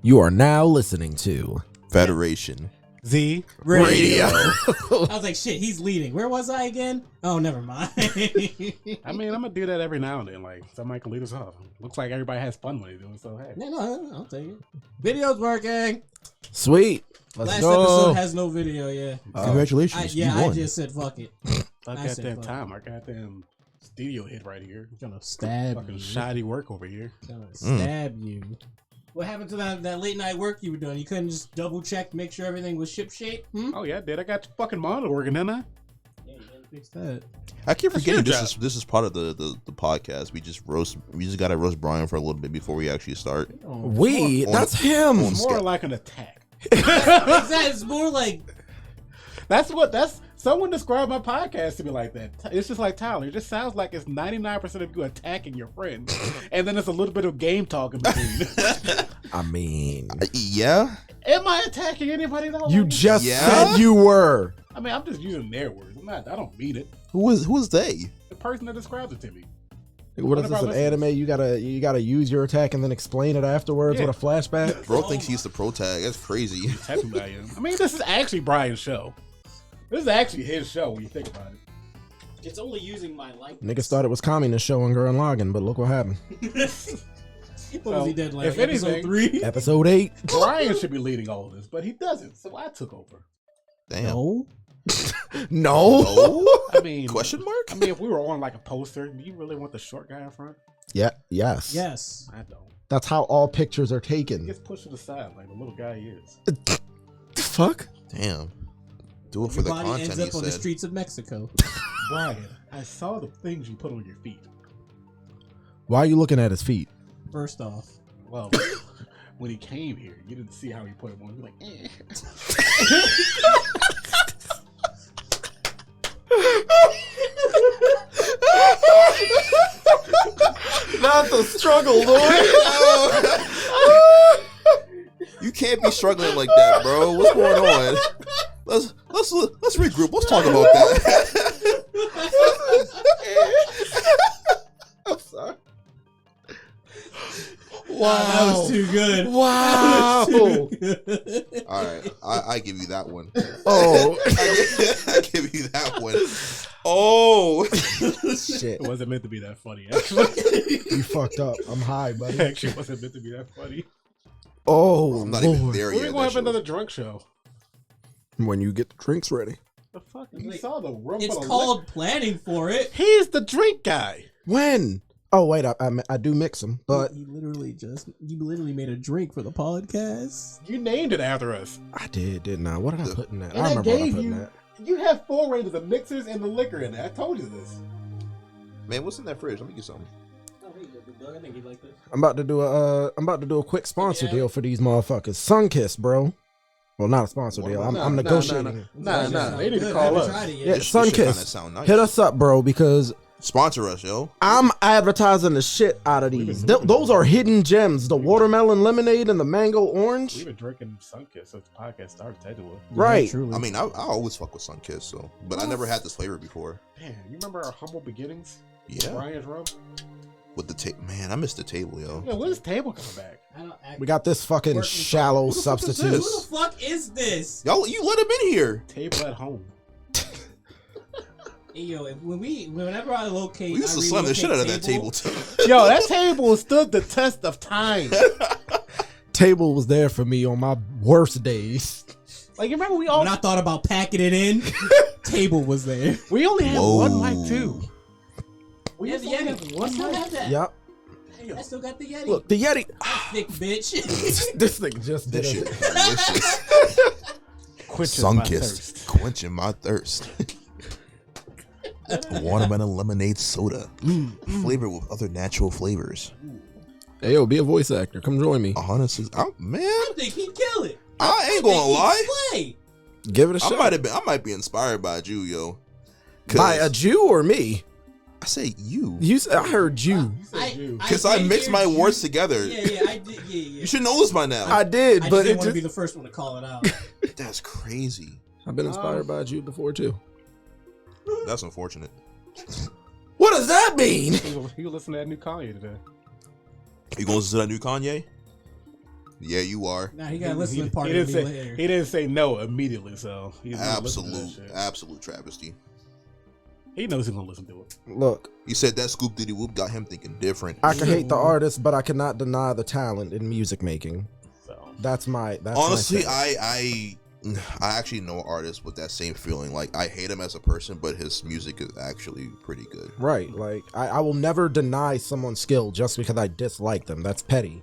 You are now listening to Federation Z Radio. I was like, shit, he's leading. Where was I again? Oh, never mind. I mean, I'm gonna do that every now and then. Like somebody can lead us off. Looks like everybody has fun when they do it. So hey, no, I'll take it. Video's working. Sweet. Let's Last go. episode has no video, yeah. Congratulations. you I won. just said fuck it. I I got said that fuck. time. I got that studio hit right here. Gonna stab Fucking you. shoddy work over here. Gonna stab you. What happened to that late night work you were doing? You couldn't just double check, make sure everything was ship shape? Oh yeah, I did. I got the fucking monitor working, didn't I? Yeah, you gotta fix that. I keep forgetting your this is part of the podcast. We just gotta roast Brian for a little bit before we actually start. That's him. It's more like an attack. It's more like That's someone described my podcast to me like that. It's just like Tyler. It just sounds like it's 99% of you attacking your friend, and then there's a little bit of game talk in between. I mean, Yeah. Am I attacking anybody though? you just Yeah? said you were. I mean, I'm just using their words. I don't mean it. Who is they? The person that describes it to me. What is this, an anime? You gotta use your attack and then explain it afterwards Yeah. with a flashback? Bro thinks he's the pro tag. That's crazy. Technically, I am. I mean, this is actually Brian's show. This is actually his show when you think about it. it's only using my likeness. Niggas thought it was communist show on Gurren Lagann, but look what happened. What was he dead like? If Episode anything- 3? Episode 8. Brian should be leading all of this, but he doesn't, so I took over. Damn. No. No. Oh? I mean, Question mark? I mean, if we were on like a poster, do you really want the short guy in front? Yeah. Yes. Yes. I don't. That's how all pictures are He taken. gets pushed to the side like the little guy he is. Fuck. Damn. Do it for the Your body content. ends up He on the said. streets of Mexico. Brian, I saw the things you put on your feet. Why are you looking at his feet? First off. Well, when he came here, you didn't see how he put them on. You're like, eh. Not the struggle, Lord. You can't be struggling like that, bro. What's going on? Let's regroup. Let's talk about that. I'm sorry. That was too good. Wow. All right, I give you that one. Oh. I give you that one. Oh, Shit. It wasn't meant to be that funny, actually. You fucked up. I'm high, buddy. It actually wasn't meant to be that funny. Oh, I'm not even Lord. there We're yet. going to have another drunk show. When you get the drinks ready. The fuck? You Like, saw the room It's full of called planning for it. liquor. He's the drink guy. When? Oh, wait. I do mix them, but You literally made a drink for the podcast. You named it after us. I did, didn't I? What did I put in that? And I I remember what I gave put in you. that. You have 4 ranges of mixers and the liquor in there. I told you this. Man, what's in that fridge? Let me get something. Oh, hey, big dog. I think you like this. I'm about to do a quick sponsor Yeah. deal for these motherfuckers. Sunkiss, bro. Well, not a sponsor deal. I'm negotiating. Nah. They need to Good. call I haven't us. tried it yet. Yeah, This shit kinda Sunkiss. sound nice. Hit us up, bro, because Sponsor us, yo. I'm advertising the shit out of these. Those are hidden gems. The watermelon lemonade and the mango orange. We've been drinking Sunkiss since the podcast started. Technically. Right. Truly. I mean, I always fuck with Sunkiss, so, but I never had this flavor before. Man, you remember our humble beginnings? Yeah, Brian's room. with the table. Man, I missed the table, yo. Yeah, when is table coming back? I don't act- We got this fucking Working shallow Who the fuck is substitute. this? Who the fuck is this? Y'all, you let him in here. Table at home. Hey, yo, whenever I locate, We used I to slam the shit out of that table relocate too. Yo, that table stood the test of time. Table was there for me on my worst days. Like, you remember we all When I thought about packing it in, table was there. we only had Whoa. one mic too. We Yeah, used to the only Yeti. have I one still mic. have that. Yep. I still got the Yeti. Look, the Yeti. Thick bitch. This thing just did This shit it. delicious. Quenches my Sunkissed, thirst. quenching my thirst. Watermelon lemonade soda, flavored with other natural flavors. Hey, yo, be a voice actor. Come join me. Honestly, man, I think he'd kill it. I ain't gonna lie. Slay. Give it a shot. I might be inspired by you, yo. By a Jew or me? I say you. You said, I heard Jew. Because I did mixed hear my you. words together. Yeah, I did. Yeah. You should know this by now. I did, I but just didn't it want to be just, the first one to call it out. That's crazy. I've been inspired by a Jew before too. That's unfortunate. What does that mean? You listen to that new Kanye today. You gonna listen to that new Kanye? Yeah, you are. Nah, he got listening He party didn't to say me later. he didn't say no immediately, so he's not listening to that shit. Absolute travesty. He knows he's gonna listen to it. Look, He said that Scoop Diddy Whoop got him thinking different. I can hate the artist, but I cannot deny the talent in music making. So That's Honestly, my I actually know an artist with that same feeling. Like, I hate him as a person, but his music is actually pretty good. right. Like I will never deny someone's skill just because I dislike them. That's petty.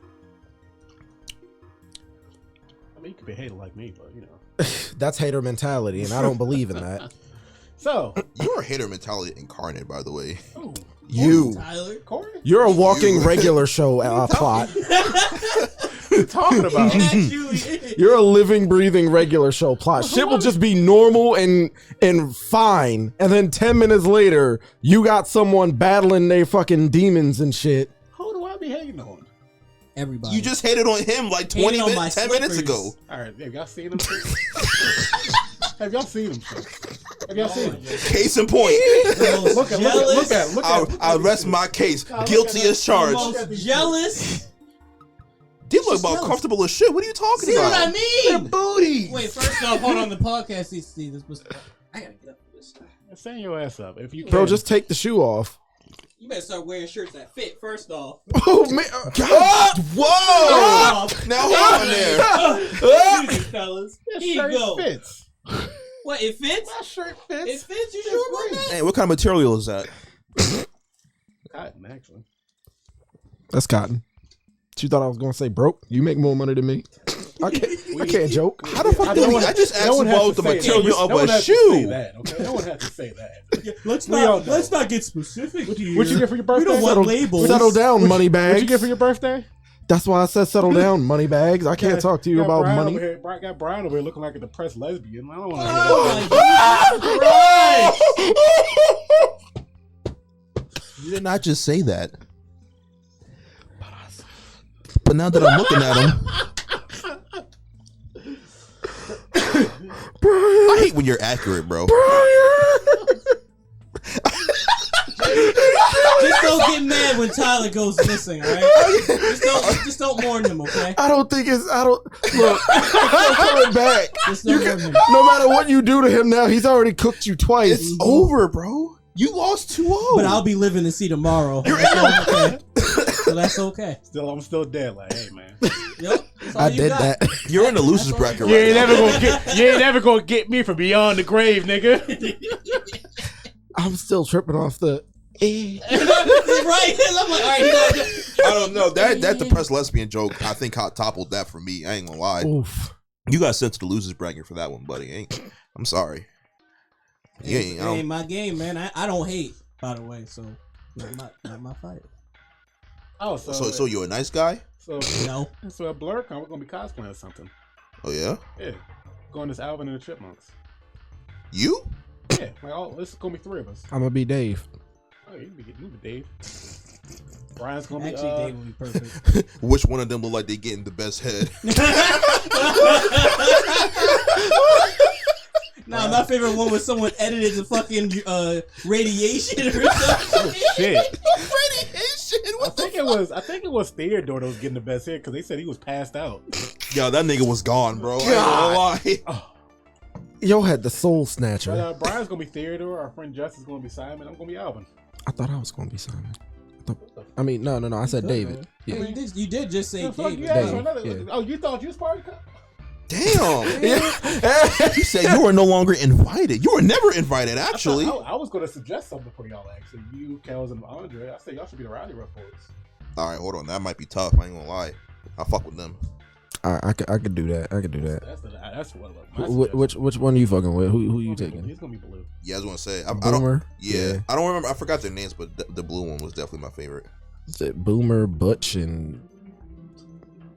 I mean, you could be hated like me, but you know. That's hater mentality, and I don't believe in that. So You're a hater mentality incarnate, by the way. ooh, You, Tyler. Corey, you're a walking regular show plot. what are you talking about? Actually, You're a living, breathing regular show plot. Shit will just be normal and fine, and then 10 minutes later, you got someone battling their fucking demons and shit. Who do I be hating on? everybody. You just hated on him like 20 Hated on minutes, my 10 minutes slippers. ago. All right, have y'all seen him? Have y'all seen him? Have y'all seen him? Case in point. Look at. I rest my case. Look Guilty at as The charged. most jealous. They look Just about jealous. comfortable as shit. What are you talking See what I about? mean? Booty. Wait, first off, hold on. The podcast. See this was. I gotta get up for this. Stand your ass up if you can. Bro, just take the shoe off. You better start wearing shirts that fit. First off. Oh man! God. Whoa! First off. Now hold on there. Excuse me, fellas. That Here you shirt go. fits. What? It fits. My shirt It fits. fits. You sure about that? Hey, what kind of material is that? Cotton, actually. That's cotton. You thought I was gonna say broke? You make more money than me. I can't joke. How the fuck did we? I just asked no one has about to the say material that. of No one a has to say shoe. that, okay? No one has to say that. Let's We all not. know. Let's not get specific. What you get for your birthday? We don't want Settle- labels. Settle down, money bags. What you get for your birthday? That's why I said settle down, money bags. I can't talk to you Got about Brian money. Over here, got Brian over here looking like a depressed lesbian. I don't want to Oh my Jesus Christ. You did not just say that. But now that I'm looking at him, I hate when you're accurate, bro. Just don't get mad when Tyler goes missing, all right? Just don't mourn him, okay? I don't think it's. I don't look. I'm coming back. Just don't mourn him. No matter what you do to him now, he's already cooked you twice. It's over, bro. You lost 2-0. But I'll be living to see tomorrow. That's okay. So that's okay. I'm still dead. Like, hey man, Yep. That's all I you did got. that. You're in the losers bracket you right ain't now. never gonna get me from beyond the grave, nigga. I'm still tripping off the. Right? I'm like, all right, you know, I don't know. That depressed lesbian joke, I think toppled that for me. I ain't gonna lie. Oof. You got sent to the losers bracket for that one, buddy. I'm sorry. Yeah, it ain't my game, man. I don't hate, by the way, so not my fight. Oh, So you're a nice guy? No. So at BlurCon, we're gonna be cosplaying or something. Oh yeah? Yeah, going as Alvin and the Chipmunks. You? Yeah, like this is gonna be 3 of us. I'm gonna be Dave. Oh, you be Dave. Brian's gonna be Actually, Dave would be perfect. Which one of them look like they getting the best head? Nah, my favorite one was someone edited the fucking radiation or something. shit. Radiation? I think it was Theodore that was getting the best hit because they said he was passed out. Yo, that nigga was gone, bro. I ain't gonna lie. Oh. Yo had the soul snatcher. But, Brian's gonna be Theodore. Our friend Justin's gonna be Simon. I'm gonna be Alvin. I thought I was gonna be Simon. I mean, no. I said David. I mean, Yeah. you did just say The fuck David. you asked for Dave, another- yeah. Oh, you thought you was part of the Damn. He said you were no longer invited. You were never invited, actually. I was gonna suggest something for y'all. Actually, you, Kells, and Andre. I said y'all should be the Rowdy Reports. All right, hold on. That might be tough. I ain't gonna lie. I fuck with them. I could do that. I could do that. That's what my suggestion. Which one are you fucking with? Who you He's taking? He's gonna be blue. Yeah, I was gonna say. I don't. Boomer. Yeah, I don't remember. I forgot their names, but the blue one was definitely my favorite. Is it Boomer, Butch, and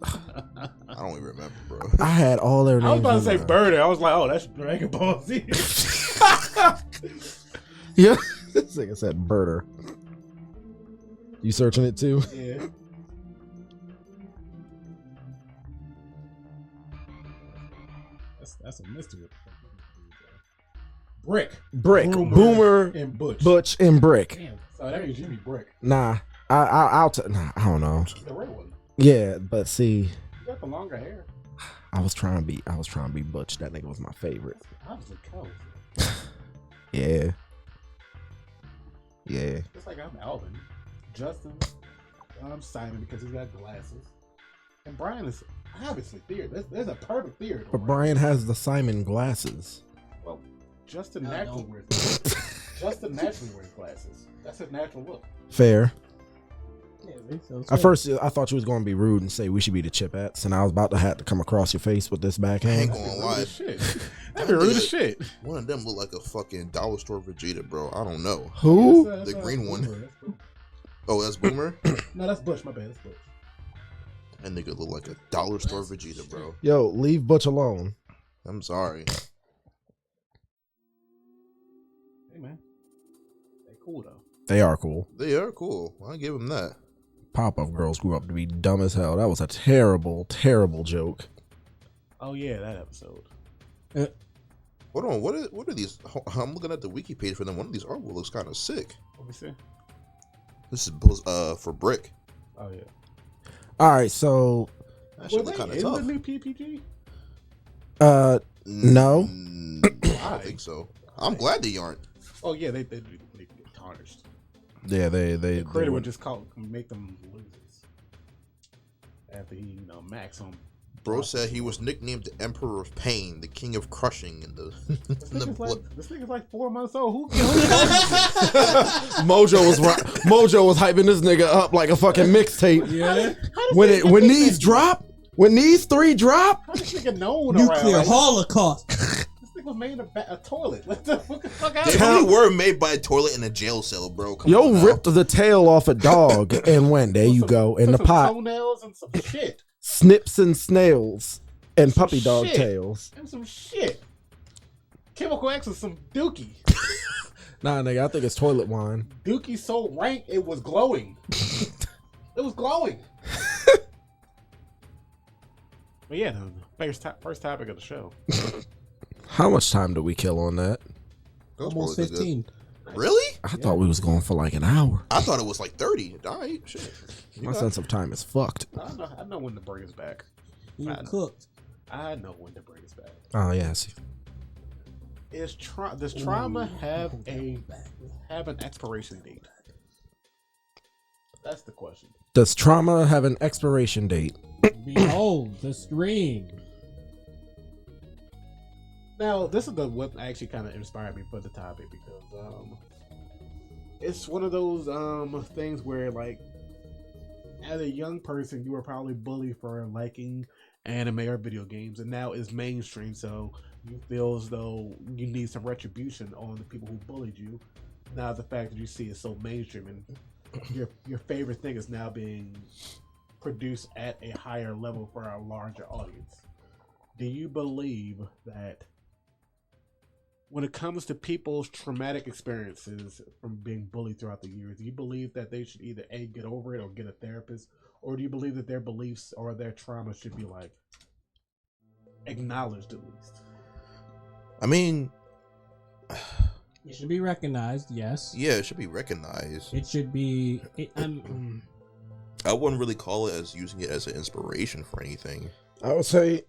I don't even remember, bro. I had all their names. I was about to say in there. Bird. I was like, oh, that's Dragon Ball Z. Yeah, this nigga said Birder. You searching it too? Yeah. That's a mystery. Brick. Brick, Boomer, and Butch. Butch, and Brick. Damn. So that means you be Brick. Nah, I don't know. The red one. Yeah, but see, You got for longer hair. I was trying to be Butch. That nigga was my favorite. Obviously, Kells. Yeah. Yeah. Just like I'm Alvin. Justin. I'm Simon because he's got glasses. And Brian is obviously Theodore. There's a perfect Theodore. But Brian has the Simon glasses. Well, Justin naturally wears glasses. Justin naturally wears glasses. That's his natural look. Fair. Yeah, so At first, I thought you was going to be rude and say we should be the Chipettes, and I was about to have to come across your face with this I ain't backhand. gonna lie. Shit. That'd be rude as shit. One of them look like a fucking dollar store Vegeta, bro. I don't know. Who? The green one. Boomer. Oh, that's Boomer? No, that's Bush. My bad. That's Bush. That nigga look like a dollar store Vegeta, bro. Yo, leave Butch alone. I'm sorry. Hey, man. They cool, though. They are cool. They are cool. I'll give them that. Pop-Up girls grew up to be dumb as hell. That was a terrible, terrible joke. Oh, yeah, that episode. Hold on, what are these? I'm looking at the wiki page for them. One of these artwork looks kind of sick. Let me see. This is for Brick. Oh, yeah. All right, so That shit look Wait, kind of is tough. the new PPG? no. I don't think so. I'm glad they aren't. Oh, yeah, they get tarnished. Yeah, they The creator would would just make them losers. After he, max them. Bro said he was nicknamed the Emperor of Pain, the King of Crushing, in the This nigga's like 4 months old. Who Mojo was hyping this nigga up like a fucking mixtape. Yeah. When these drop, when these three drop, How this nigga known Nuclear around? holocaust. This nigga was made a toilet. What the fuck They happened? probably were made by a toilet in a jail cell, bro. Come yo on now. ripped the tail off a dog and went, there you go, in the Some pot. toenails and some shit. Snips and snails and puppy dog shit. tails. And some shit. Chemical X was some dookie. Nah, nigga, I think it's toilet wine. Dookie so rank it was glowing. It was glowing. But yeah, the first topic of the show. How much time do we kill on that? That was Almost probably good. 15. Really? I thought we was going for like an hour. I thought it was like 30. All right, shit. My sense of time is fucked. I know when to bring us back. You cooked. I know when to bring us back. Oh yes. Does trauma have an expiration date? That's the question. Does trauma have an expiration date? Behold the screen. Now, this is what actually kind of inspired me for the topic because it's one of those things where, like, as a young person, you were probably bullied for liking anime or video games, and now it's mainstream, so you feel as though you need some retribution on the people who bullied you. Now, the fact that you see it so mainstream and your favorite thing is now being produced at a higher level for a larger audience. Do you believe that when it comes to people's traumatic experiences from being bullied throughout the years, do you believe that they should either A, get over it or get a therapist? Or do you believe that their beliefs or their trauma should be like acknowledged at least? I mean, It should be recognized, yes. yeah, it should be recognized. It should be. I wouldn't really call it as using it as an inspiration for anything. I would say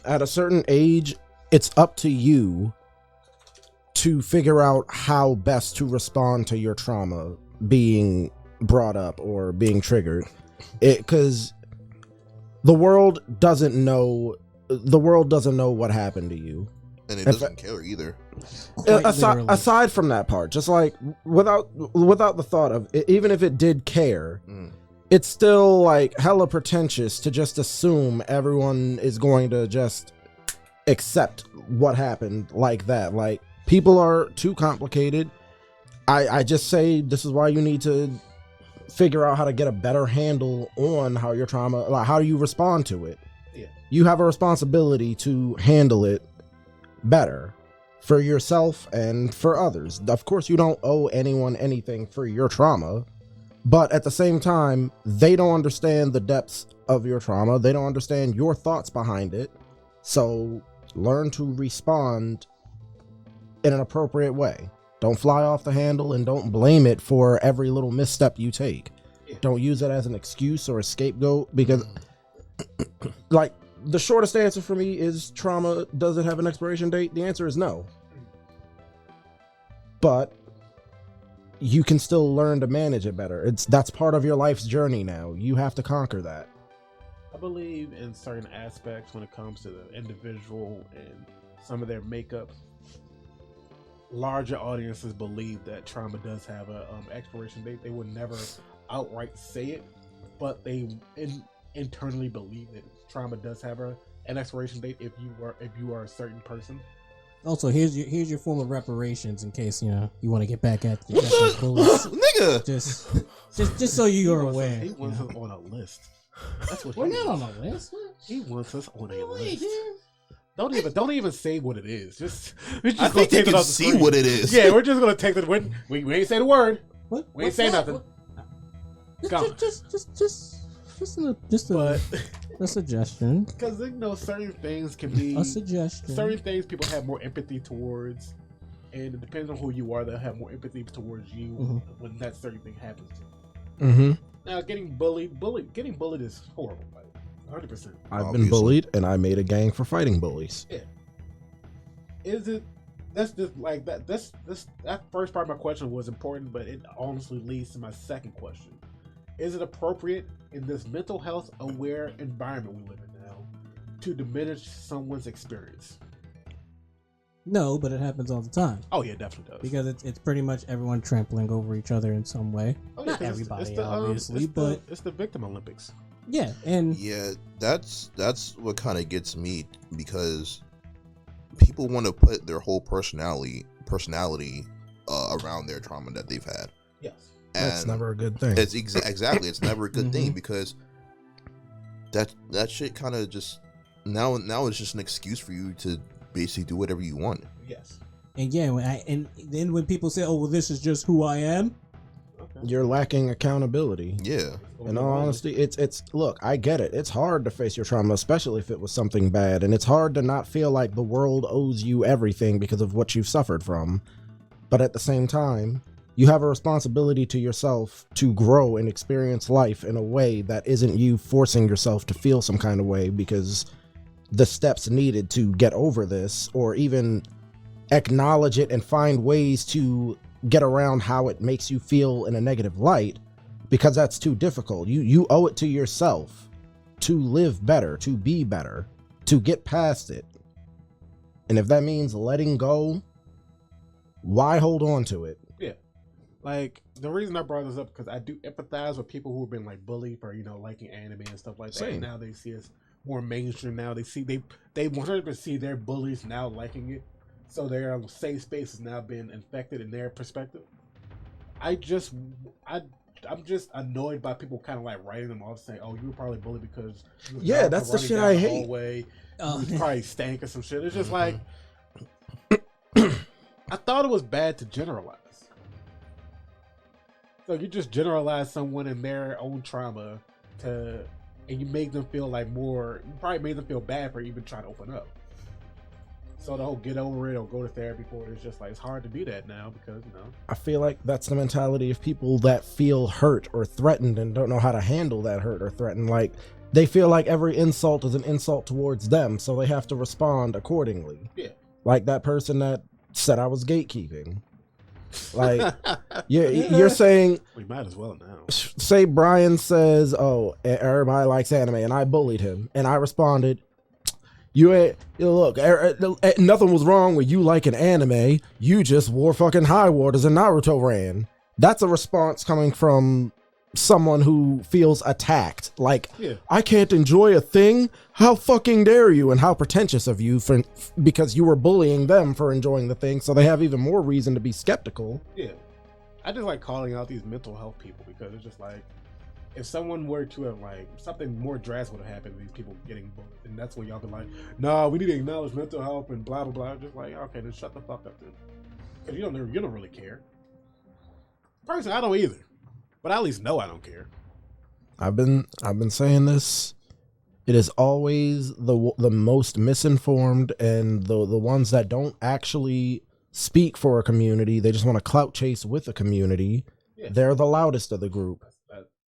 at a certain age, it's up to you to figure out how best to respond to your trauma being brought up or being triggered. Because the world doesn't know what happened to you. And it doesn't care either. Aside from that part, just like without the thought of it, even if it did care, it's still like hella pretentious to just assume everyone is going to just accept what happened like that. Like, people are too complicated. I just say this is why you need to figure out how to get a better handle on how your trauma, like how do you respond to it. Yeah. You have a responsibility to handle it better for yourself and for others. Of course, you don't owe anyone anything for your trauma, but at the same time, they don't understand the depths of your trauma. They don't understand your thoughts behind it. So learn to respond in an appropriate way. Don't fly off the handle and don't blame it for every little misstep you take. Don't use it as an excuse or a scapegoat, because like the shortest answer for me is trauma doesn't have an expiration date. The answer is no. But you can still learn to manage it better. That's part of your life's journey now. You have to conquer that. I believe in certain aspects when it comes to the individual and some of their makeup. Larger audiences believe that trauma does have a expiration date. They would never outright say it, but they internally believe that trauma does have an expiration date if you are a certain person. Also, here's your form of reparations in case you want to get back at the bullies. Nigga. Just so you're aware. He wants us on a list. That's what we're not on a list. He wants us on a list. Don't even say what it is. I think they can see what it is. Yeah, we're just gonna take it. We ain't say the word. What? We ain't say nothing. Just a suggestion. Because certain things can be a suggestion. Certain things people have more empathy towards, and it depends on who you are. They'll have more empathy towards you when that certain thing happens. Mm-hmm. Now, getting bullied is horrible. 100%. I've been bullied, and I made a gang for fighting bullies. Yeah. Is it? That's just like that. That first part of my question was important, but it honestly leads to my second question. Is it appropriate in this mental health aware environment we live in now to diminish someone's experience? No, but it happens all the time. Oh yeah, it definitely does. Because it's pretty much everyone trampling over each other in some way. Oh, yeah, not everybody, obviously, but it's the victim Olympics. Yeah, and that's what kind of gets me, because people want to put their whole personality around their trauma that they've had. Yes. And that's never a good thing. It's exactly. It's never a good thing, because that shit kind of just now it's just an excuse for you to basically do whatever you want. Yes. And and then when people say, "Oh, well, this is just who I am," you're lacking accountability. Yeah. In all honesty, it's look, I get it. It's hard to face your trauma, especially if it was something bad, and it's hard to not feel like the world owes you everything because of what you've suffered from. But at the same time, you have a responsibility to yourself to grow and experience life in a way that isn't you forcing yourself to feel some kind of way because the steps needed to get over this, or even acknowledge it and find ways to get around how it makes you feel in a negative light, because that's too difficult. You owe it to yourself to live better, to be better, to get past it. And if that means letting go, why hold on to it? Yeah. Like, the reason I brought this up, because I do empathize with people who have been like bullied for, liking anime and stuff like that. Same. And now they see us more mainstream now. They 100% see their bullies now liking it. So their safe space is now being infected in their perspective. I'm just annoyed by people kind of like writing them off, saying, "Oh, you were probably bullied because that's the shit I hate. You probably stank or some shit." It's just like I thought it was bad to generalize. So you just generalize someone in their own trauma and you make them feel like you probably made them feel bad for even trying to open up. So the whole get over it or go to therapy for it is just like, it's hard to do that now because, I feel like that's the mentality of people that feel hurt or threatened and don't know how to handle that hurt or threatened. Like, they feel like every insult is an insult towards them, so they have to respond accordingly. Yeah. Like that person that said I was gatekeeping. Like, you're saying... We might as well now. Say Brian says, "Oh, everybody likes anime," and I bullied him, and I responded, look, nothing was wrong with you liking anime. You just wore fucking high waters and Naruto ran. That's a response coming from someone who feels attacked. Like, I can't enjoy a thing? How fucking dare you? And how pretentious of you because you were bullying them for enjoying the thing, so they have even more reason to be skeptical. Yeah. I just like calling out these mental health people because it's just like, if someone were to have like something more drastic would have happened to these people getting bullied, and that's when y'all be like, "Nah, we need to acknowledge mental health and blah blah blah." Just like, okay, then shut the fuck up then, because you don't really care. Personally, I don't either, but I at least know I don't care. I've been saying this. It is always the most misinformed and the ones that don't actually speak for a community. They just want to clout chase with a community. Yeah. They're the loudest of the group.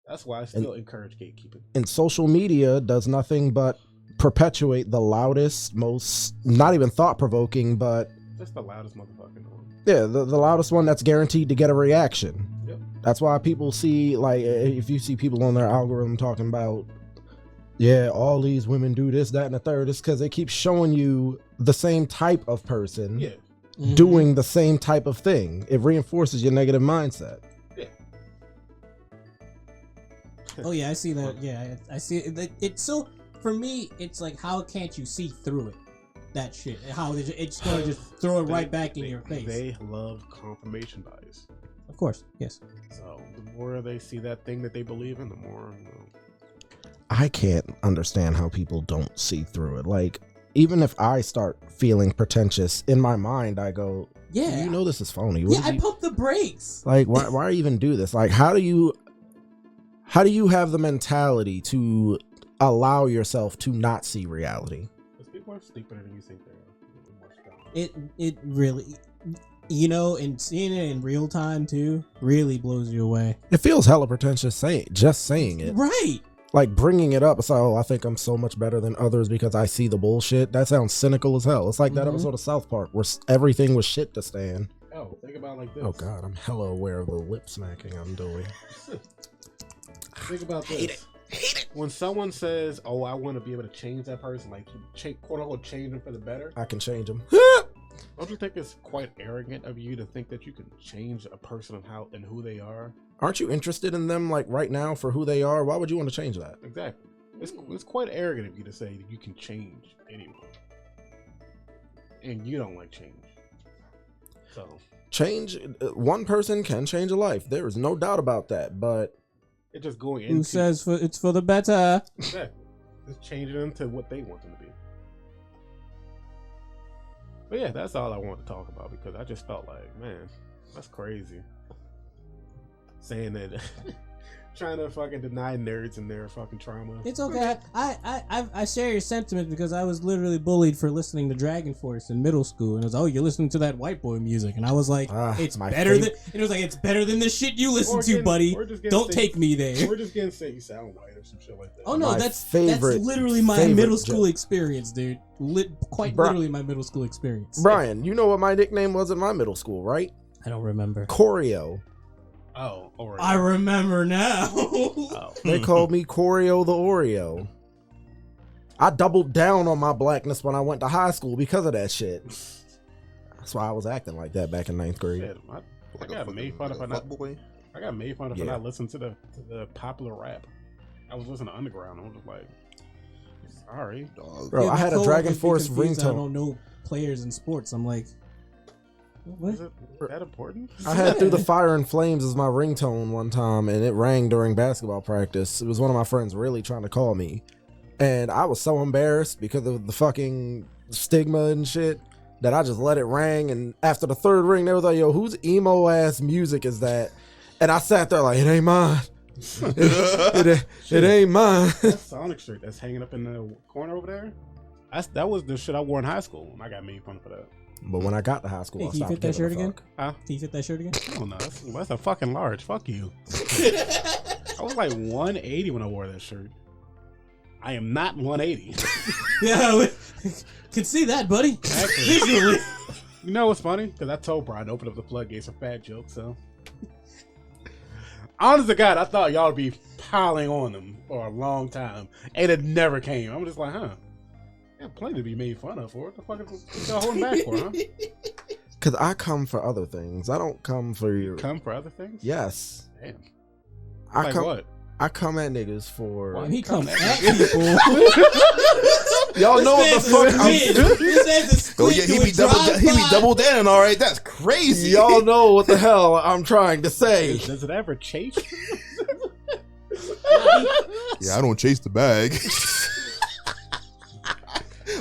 That's why I still encourage gatekeeping. And social media does nothing but perpetuate the loudest, most not even thought-provoking, but just the loudest motherfucking one. Yeah, the loudest one that's guaranteed to get a reaction. Yep. That's why people see, like, if you see people on their algorithm talking about, yeah, all these women do this, that, and the third, it's because they keep showing you the same type of person doing the same type of thing. It reinforces your negative mindset. Yeah. Oh yeah, I see that. Yeah, I see it. It's so, for me, it's like, how can't you see through it? That shit. How it's going to just throw it right back in your face. They love confirmation bias. Of course, yes. So the more they see that thing that they believe in, the more. I can't understand how people don't see through it. Like, even if I start feeling pretentious in my mind, I go, yeah, you know this is phony. Yeah, I pump the brakes. Like, why even do this? Like, how do you have the mentality to allow yourself to not see reality? People are stupider than you think they are. It really, and seeing it in real time too really blows you away. It feels hella pretentious saying it. Right. Like, bringing it up, it's like, oh, I think I'm so much better than others because I see the bullshit. That sounds cynical as hell. It's like that episode of South Park where everything was shit to Stan. Oh, think about it like this. Oh God, I'm hella aware of the lip smacking I'm doing. Think about this. Hate it. When someone says, "Oh, I want to be able to change that person," like quote unquote change them for the better, I can change them. Don't you think it's quite arrogant of you to think that you can change a person and who they are? Aren't you interested in them, like, right now for who they are? Why would you want to change that? Exactly. It's quite arrogant of you to say that you can change anyone, and you don't like change. So change, one person can change a life. There is no doubt about that. But it's just going into. Who says it's for the better? Exactly. Just changing them to what they want them to be. But yeah, that's all I wanted to talk about because I just felt like, man, that's crazy. Saying that, trying to fucking deny nerds and their fucking trauma. It's okay. I share your sentiment because I was literally bullied for listening to Dragon Force in middle school, and it was, oh, you're listening to that white boy music, and I was like, it's better than. And it was like, it's better than the shit you listen to, buddy. Don't take me there. We're just gonna say you sound white or some shit like that. Oh no, that's literally my middle school experience, dude. Literally my middle school experience. Brian, you know what my nickname was in my middle school, right? I don't remember. Choreo. Oh, Oreo. I remember now. Oh. They called me Choreo the Oreo. I doubled down on my blackness when I went to high school because of that shit. That's why I was acting like that back in 9th grade. Shit, I got made fun of for not. I got made fun of for not listening to the popular rap. I was listening to underground. I was just like, sorry, dog. Bro, I had a Dragon Force ringtone. I don't know players in sports. I'm like, what? Is it that important? I had Through the Fire and Flames as my ringtone one time, and it rang during basketball practice. It was one of my friends really trying to call me, and I was so embarrassed because of the fucking stigma and shit that I just let it ring. And after the third ring, they was like, yo, whose emo ass music is that? And I sat there like, it ain't mine. It ain't mine. That Sonic shirt that's hanging up in the corner over there, that was the shit I wore in high school, and I got made fun for that. But when I got to high school, can you fit that shirt again? Huh? Can you fit that shirt again? I don't know. That's a fucking large. Fuck you. I was like 180 when I wore that shirt. I am not 180. Yeah, can see that, buddy. Visually. You know what's funny? Because I told Brian to open up the floodgates for fat jokes, so. Honest to God, I thought y'all would be piling on them for a long time, and it never came. I'm just like, huh? Yeah, plenty to be made fun of for. What the fuck is y'all holding back for, huh? Because I come for other things. I don't come for you. Come for other things? Yes. Damn. What? I come at niggas for. Well, he comes at people. Y'all know what the fuck I'm. Oh yeah, he be double down. All right, that's crazy. Y'all know what the hell I'm trying to say. Does it ever chase? Yeah, I don't chase the bag.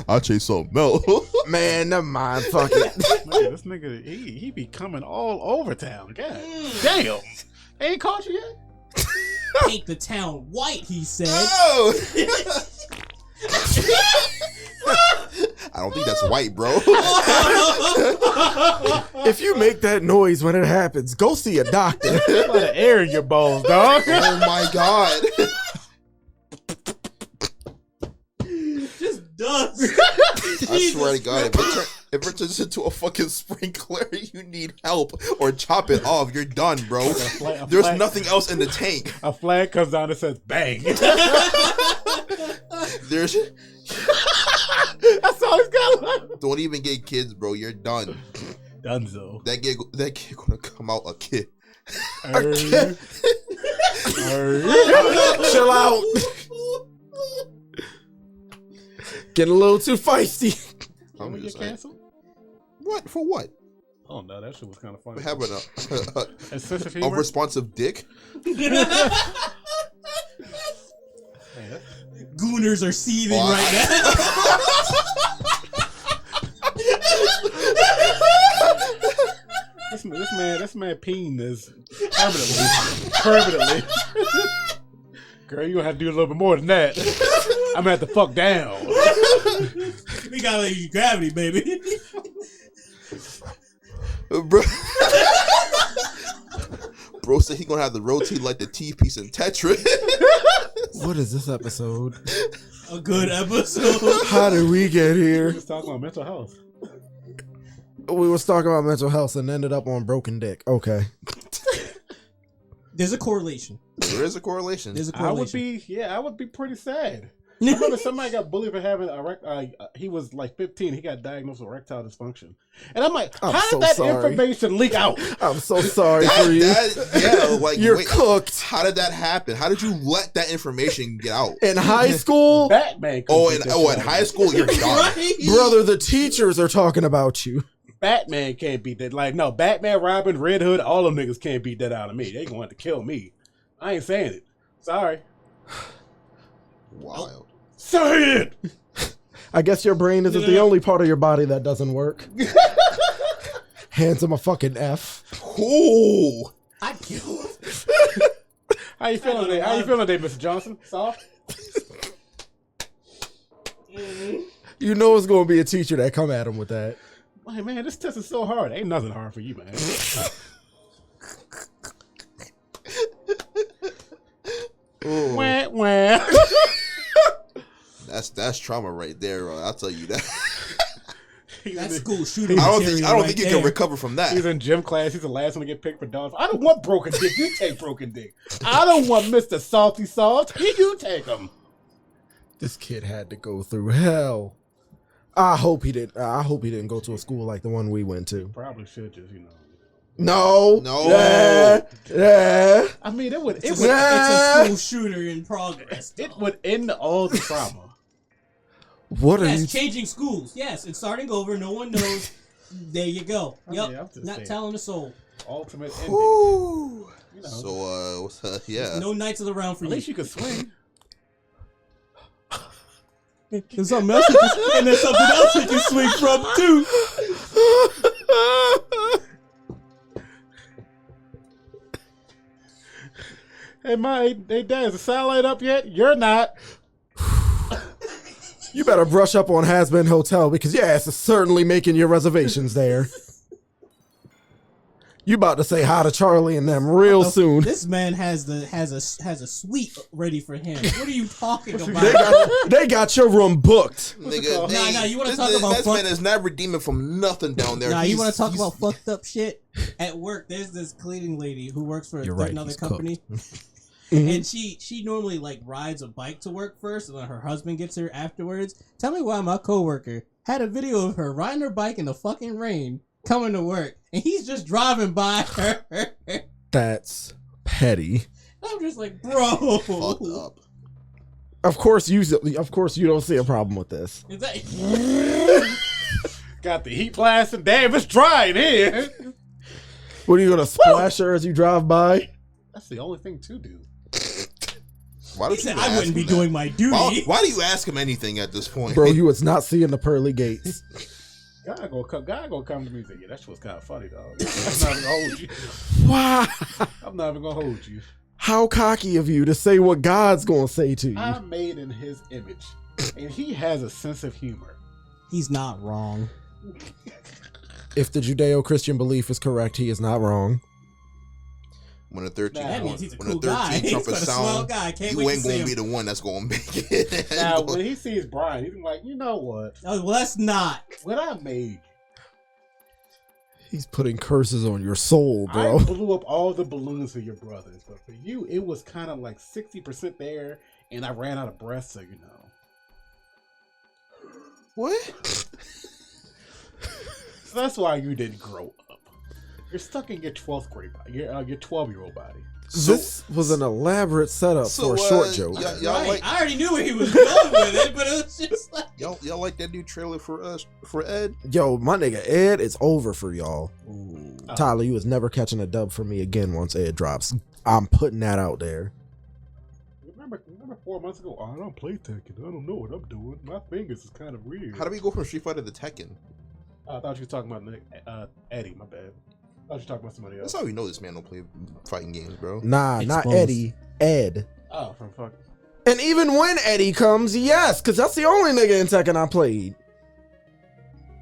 I chase something else. Man, never mind. Fuck it. This nigga, he be coming all over town. God damn. They ain't caught you yet? Paint the town white, he said. Oh. I don't think that's white, bro. If you make that noise when it happens, go see a doctor. A lot of air in your balls, dog. Oh my god. Just dust. I swear to God, if it turns into a fucking sprinkler, you need help or chop it off. You're done, bro. There's nothing else in the tank. A flag comes down and says bang. There's. That's all he's got. Don't even get kids, bro. You're done. Dunzo. That kid gonna come out a kid. Chill out. Getting a little too feisty. Can we get canceled? What? For what? Oh no, that shit was kind of funny. We having a sense of humor? Unresponsive dick? Gooners are seething right now. This man peeing is permanently. Girl, you gonna have to do a little bit more than that. I'm gonna have to fuck down. We gotta use gravity, baby. Bro said he gonna have to rotate like the T piece in Tetris. What is this episode? A good episode. How did we get here? We was talking about mental health. We was talking about mental health and ended up on broken dick. Okay. There's a correlation. There is a correlation. There's a correlation. I would be pretty sad. I remember somebody got bullied for having he was like 15. He got diagnosed with erectile dysfunction, and I'm like, how did that information leak out? I'm so sorry for you. Like you're cooked. How did that happen? How did you let that information get out in high school? Batman. In high school, you're done, brother. The teachers are talking about you. Batman can't beat that. Like, no, Batman, Robin, Red Hood, all them niggas can't beat that out of me. They gonna have to kill me. I ain't saying it. Sorry. Wild. Say it. I guess your brain isn't the only part of your body that doesn't work. Hands him a fucking F. Ooh. I'd kill him. How you feeling today? How you feeling today, Mr. Johnson? Soft? You know it's gonna be a teacher that come at him with that. Hey man, this test is so hard. Ain't nothing hard for you, man. Wah, wah. That's trauma right there, bro. I'll tell you that. That's school shooting. I don't think you can recover from that. He's in gym class. He's the last one to get picked for dogs. I don't want broken dick. You take broken dick. I don't want Mr. Salty Salt. You take him. This kid had to go through hell. I hope he didn't go to a school like the one we went to. Probably should just, No. Yeah. I mean, it's a school shooter in progress. It would end all the trauma. What are you? Changing schools. Yes, it's starting over. No one knows. There you go. Yep. Not telling a soul. Ultimate ending. So, yeah. No Knights of the Round for you. At least you could swing. There's something else, and there's something else that you swing from too. Hey, Dad, is the satellite up yet? You're not. You better brush up on Has Been Hotel because your ass is certainly making your reservations there. You about to say hi to Charlie and them real soon. This man has a suite ready for him. What are you talking about? They got your room booked. Nigga, nah, you want to talk about this man is not redeeming from nothing down there. Nah, you want to talk about fucked up shit at work? There's this cleaning lady who works for another company. And she normally like rides a bike to work first, and then her husband gets her afterwards. Tell me why my coworker had a video of her riding her bike in the fucking rain, coming to work, and he's just driving by her. That's petty. I'm just like, bro. Fucked up. Of course you don't see a problem with this. Is that got the heat blasting? Damn, it's dry in here. What are you gonna splash her as you drive by? That's the only thing to do. He said I wouldn't be doing my duty. Why do you ask him anything at this point? Bro, you was not seeing the pearly gates. God gonna come to me and say, yeah, that shit was kind of funny, dog. I'm not even gonna hold you. Wow. I'm not even gonna hold you. How cocky of you to say what God's gonna say to you. I'm made in his image, and he has a sense of humor. He's not wrong. If the Judeo-Christian belief is correct, he is not wrong. When a 13, that means he's a cool guy. trumpet sound, you ain't gonna be the one that's gonna make it. Now, when he sees Brian, he's like, you know what? Oh, let's not. What I made. He's putting curses on your soul, bro. I blew up all the balloons for your brothers, but for you, it was kind of like 60% there, and I ran out of breath, so you know. What? So that's why you didn't grow up. You're stuck in your 12th grade body, your 12-year-old body. This was an elaborate setup for a short joke. Y'all right. like, I already knew where he was going with it, but it was just like... Y'all like that new trailer for Ed? Yo, my nigga, Ed, it's over for y'all. Ooh. Tyler, you was never catching a dub from me again once Ed drops. I'm putting that out there. Remember 4 months ago, I don't play Tekken. I don't know what I'm doing. My fingers is kind of weird. How do we go from Street Fighter to Tekken? I thought you were talking about Eddie, my bad. I thought you were talking about somebody else. That's how we know this man don't play fighting games, bro. Nah, Exposed. not Eddie. Ed. Oh, from fuck. And even when Eddie comes, yes, because that's the only nigga in Tekken I played.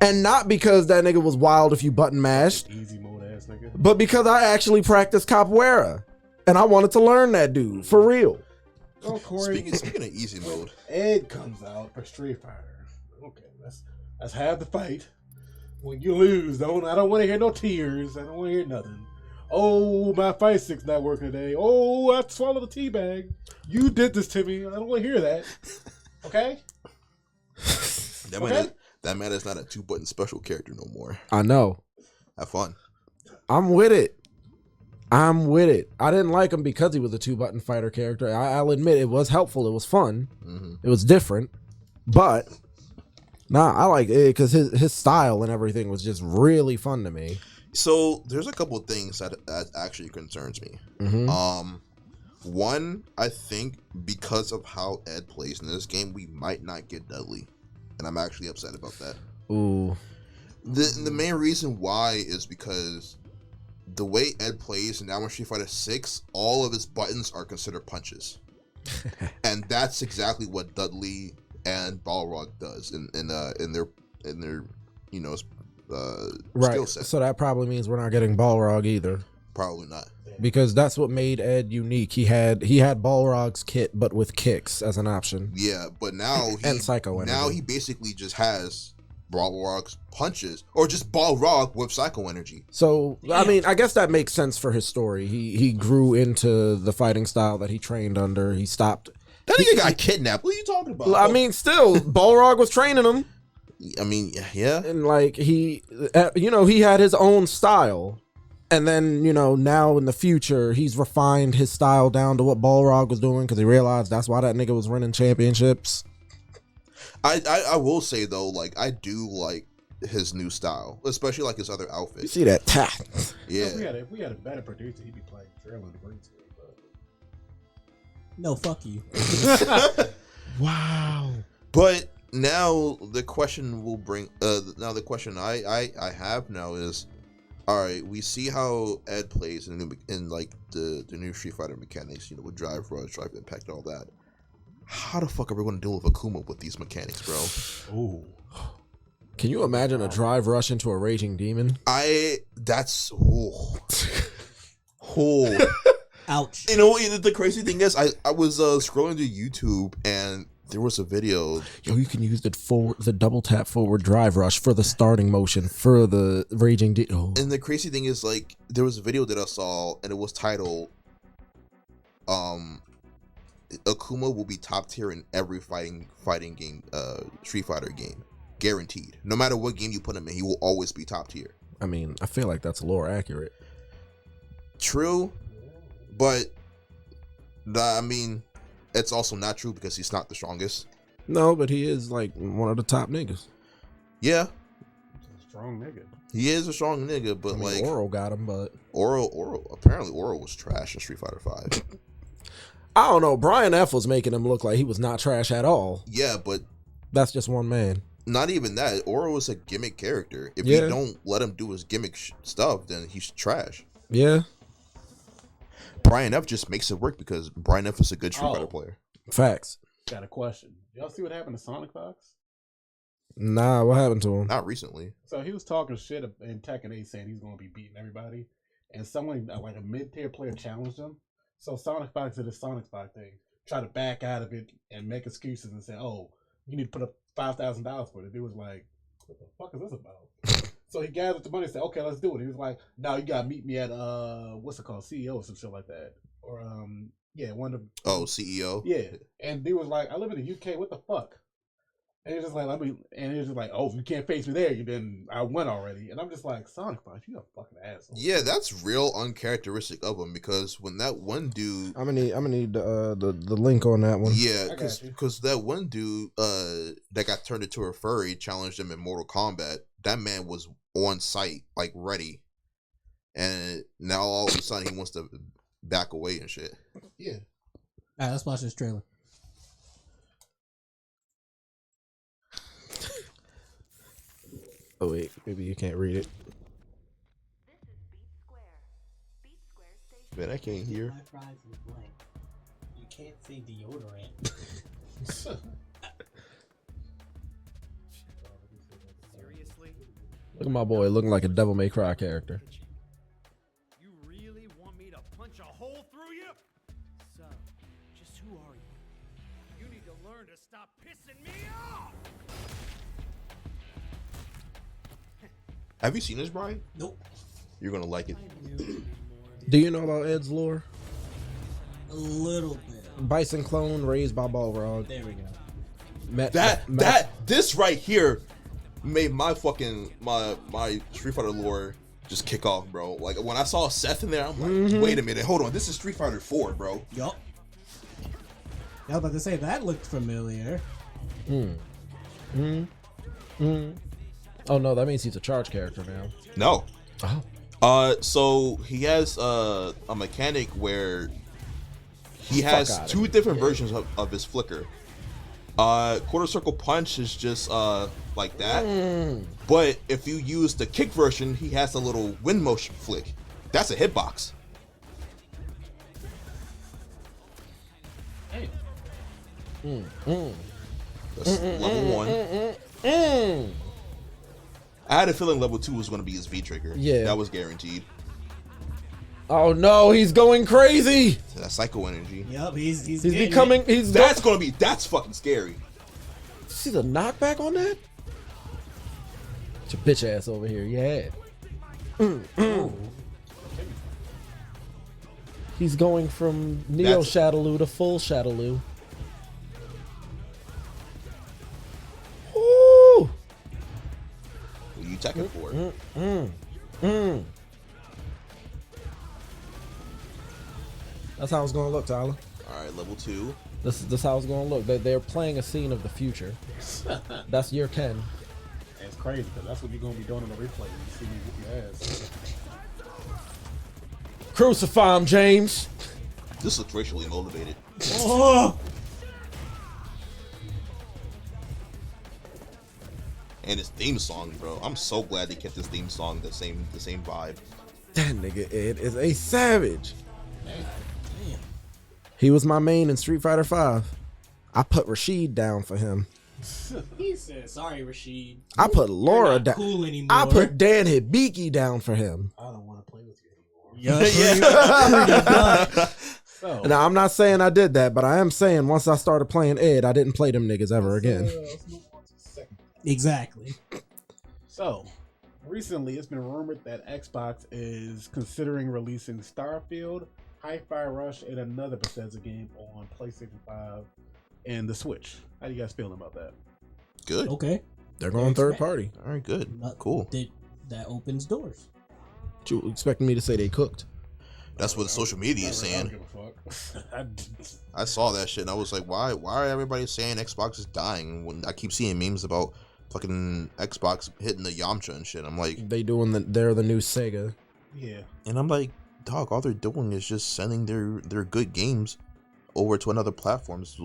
And not because that nigga was wild if you button mashed, Easy mode ass nigga. but because I actually practiced capoeira. And I wanted to learn that dude, for real. Oh, Corey. Speaking of easy mode, Ed comes out for Street Fighter. Okay, let's have the fight. When you lose, I don't want to hear no tears. I don't want to hear nothing. Oh, my fight stick's not working today. Oh, I swallowed a tea bag. You did this to me. I don't want to hear that. Okay? that man is not a 2-button special character no more. I know. Have fun. I'm with it. I didn't like him because he was a 2-button fighter character. I'll admit it was helpful. It was fun. Mm-hmm. It was different. But... nah, I like it because his style and everything was just really fun to me. So there's a couple of things that actually concerns me. Mm-hmm. One, I think because of how Ed plays in this game, we might not get Dudley, and I'm actually upset about that. Ooh. The main reason why is because the way Ed plays in now in Street Fighter 6, all of his buttons are considered punches, and that's exactly what Dudley and Balrog does in their right. skill set. So that probably means we're not getting Balrog either. Probably not, because that's what made Ed unique. He had Balrog's kit, but with kicks as an option. Yeah, but now and Psycho Energy. Now he basically just has Balrog's punches, or just Balrog with Psycho Energy. So I mean, I guess that makes sense for his story. He grew into the fighting style that he trained under. He stopped. That nigga got kidnapped. What are you talking about? I mean, still, Balrog was training him. I mean, yeah. And like he had his own style. And then, now in the future, he's refined his style down to what Balrog was doing because he realized that's why that nigga was winning championships. I will say, though, like, I do like his new style, especially like his other outfit. You see that? Yeah. If we had a better producer, he'd be playing Trail in the green screen. No, fuck you. Wow. But now the question will bring. Now the question I have now is, all right, we see how Ed plays in the new Street Fighter mechanics. With drive, rush, drive, impact, and all that. How the fuck are we going to deal with Akuma with these mechanics, bro? Ooh. Can you imagine a drive rush into a raging demon? That's. Oh. Ouch. The crazy thing is, I was scrolling through YouTube and there was a video. Yo, you can use the double tap forward drive rush for the starting motion for the raging demon. Oh. And the crazy thing is, like, there was a video that I saw and it was titled, Akuma will be top tier in every fighting game, Street Fighter game, guaranteed. No matter what game you put him in, he will always be top tier. I mean, I feel like that's lore accurate. True. But, I mean, it's also not true because he's not the strongest. No, but he is, like, one of the top niggas. Yeah. He's a strong nigga. He is a strong nigga, but, like... Oro got him, but... Apparently Oro was trash in Street Fighter 5. I don't know. Brian F. was making him look like he was not trash at all. Yeah, but... that's just one man. Not even that. Oro is a gimmick character. If you don't let him do his gimmick stuff, then he's trash. Yeah. Brian F just makes it work because Brian F is a good Street Fighter player. Facts. Got a question. Y'all see what happened to Sonic Fox? Nah, what happened to him? Not recently. So he was talking shit in Tekken 8 saying he's going to be beating everybody. And someone, like a mid-tier player, challenged him. So Sonic Fox did his Sonic Fox thing. Tried to back out of it and make excuses and say, oh, you need to put up $5,000 for it. The dude was like, what the fuck is this about? So he gathered the money and said, okay, let's do it. He was like, no, you got to meet me at, what's it called? CEO or some shit like that. Or, yeah, one of the... Oh, CEO? Yeah. And he was like, I live in the UK. What the fuck? And it's just like, and it's just like, oh, if you can't face me there, then I won already. And I'm just like, Sonic Fox, you a fucking asshole. Yeah, that's real uncharacteristic of him because when that one dude, I'm gonna need the link on that one. Yeah, because that one dude that got turned into a furry challenged him in Mortal Kombat. That man was on site, like ready, and now all of a sudden he wants to back away and shit. Yeah. All right, let's watch this trailer. Oh wait, maybe you can't read it. Man, I can't hear. My fries is blank. You can't say deodorant. Seriously? Look at my boy looking like a Devil May Cry character. You really want me to punch a hole through you? So, just who are you? You need to learn to stop pissing me off! Have you seen this, Brian? Nope. You're gonna like it. Do you know about Ed's lore? A little bit. Bison clone raised by Balrog. There we go. This right here made my fucking my Street Fighter lore just kick off, bro. Like when I saw Seth in there, I'm like, wait a minute, hold on, this is Street Fighter 4, bro. Yup. I was about to say that looked familiar. Oh no, that means he's a charge character now. No. Oh. So he has a mechanic where he has two different versions of his flicker. Quarter circle punch is just like that. But if you use the kick version, he has a little wind motion flick. That's a hitbox. That's level 1. I had a feeling level 2 was going to be his V trigger. Yeah. That was guaranteed. Oh no, he's going crazy. That psycho energy. Yup, he's becoming. That's fucking scary. See the knockback on that? It's your bitch ass over here. Yeah. He's going from Neo Shadowloo to full Shadowloo. Ooh. What are you checking for? That's how it's gonna look, Tyler. All right, level 2. This is how it's gonna look. They're playing a scene of the future. That's year 10. And it's crazy because that's what you're gonna be doing in the replay. You see me whoop your ass. Crucify him, James. This looks racially motivated. Oh! And his theme song, bro. I'm so glad they kept this theme song the same vibe. That nigga Ed is a savage. Damn. He was my main in Street Fighter 5. I put Rashid down for him. He said, "Sorry, Rashid. I put Laura down. Cool anymore." I put Dan Hibiki down for him. I don't want to play with you anymore. Yeah. So, Now I'm not saying I did that, but I am saying once I started playing Ed, I didn't play them niggas ever again. let's move on to the second. Exactly. So, recently it's been rumored that Xbox is considering releasing Starfield, Hi-Fi Rush, and another Bethesda game on PlayStation 5 and the Switch. How do you guys feel about that? Good. Okay. They're going third party. All right, good. Cool. That opens doors. What you expecting me to say they cooked? That's what the social media is I don't saying. give a fuck. I saw that shit and I was like, why are everybody saying Xbox is dying when I keep seeing memes about fucking Xbox hitting the Yamcha and shit. I'm like, They're the new Sega. Yeah. and I'm like, dog, all they're doing is just sending their good games over to another platforms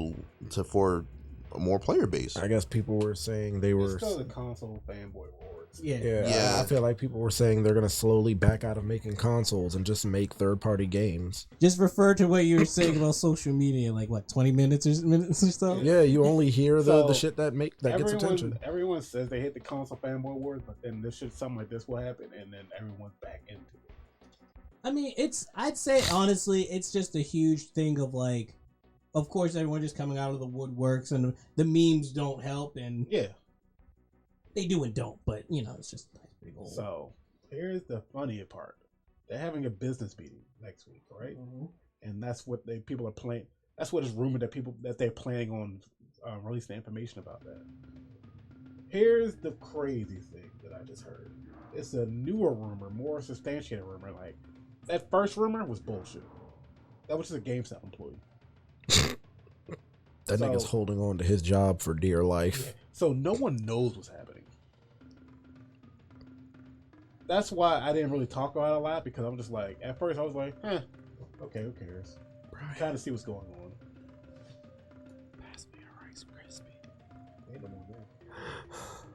for a more player base. I guess people were saying they It's were. still the console fanboy wars. Yeah. I feel like people were saying they're gonna slowly back out of making consoles and just make third-party games. Just refer to what you were saying about social media, like what 20 minutes or so. Yeah, you only hear the shit that gets attention. Everyone says they hate the console fanboy wars, but then something like this will happen, and then everyone's back into it. I mean, I'd say honestly, it's just a huge thing of like, of course, everyone just coming out of the woodworks, and the memes don't help, and they do and don't, but you know, it's just pretty old. So here's the funny part: they're having a business meeting next week, right? Mm-hmm. And that's what people are planning. That's what is rumored that they're planning on releasing the information about that. Here's the crazy thing that I just heard. It's a newer rumor, more substantiated rumor. Like that first rumor was bullshit. That was just a GameStop employee. That nigga's holding on to his job for dear life. Yeah. So no one knows what's happening. That's why I didn't really talk about it a lot, because I'm just like, at first I was like, okay, who cares? I'm trying to see what's going on. Pass me a Rice Krispie. Ain't no more there.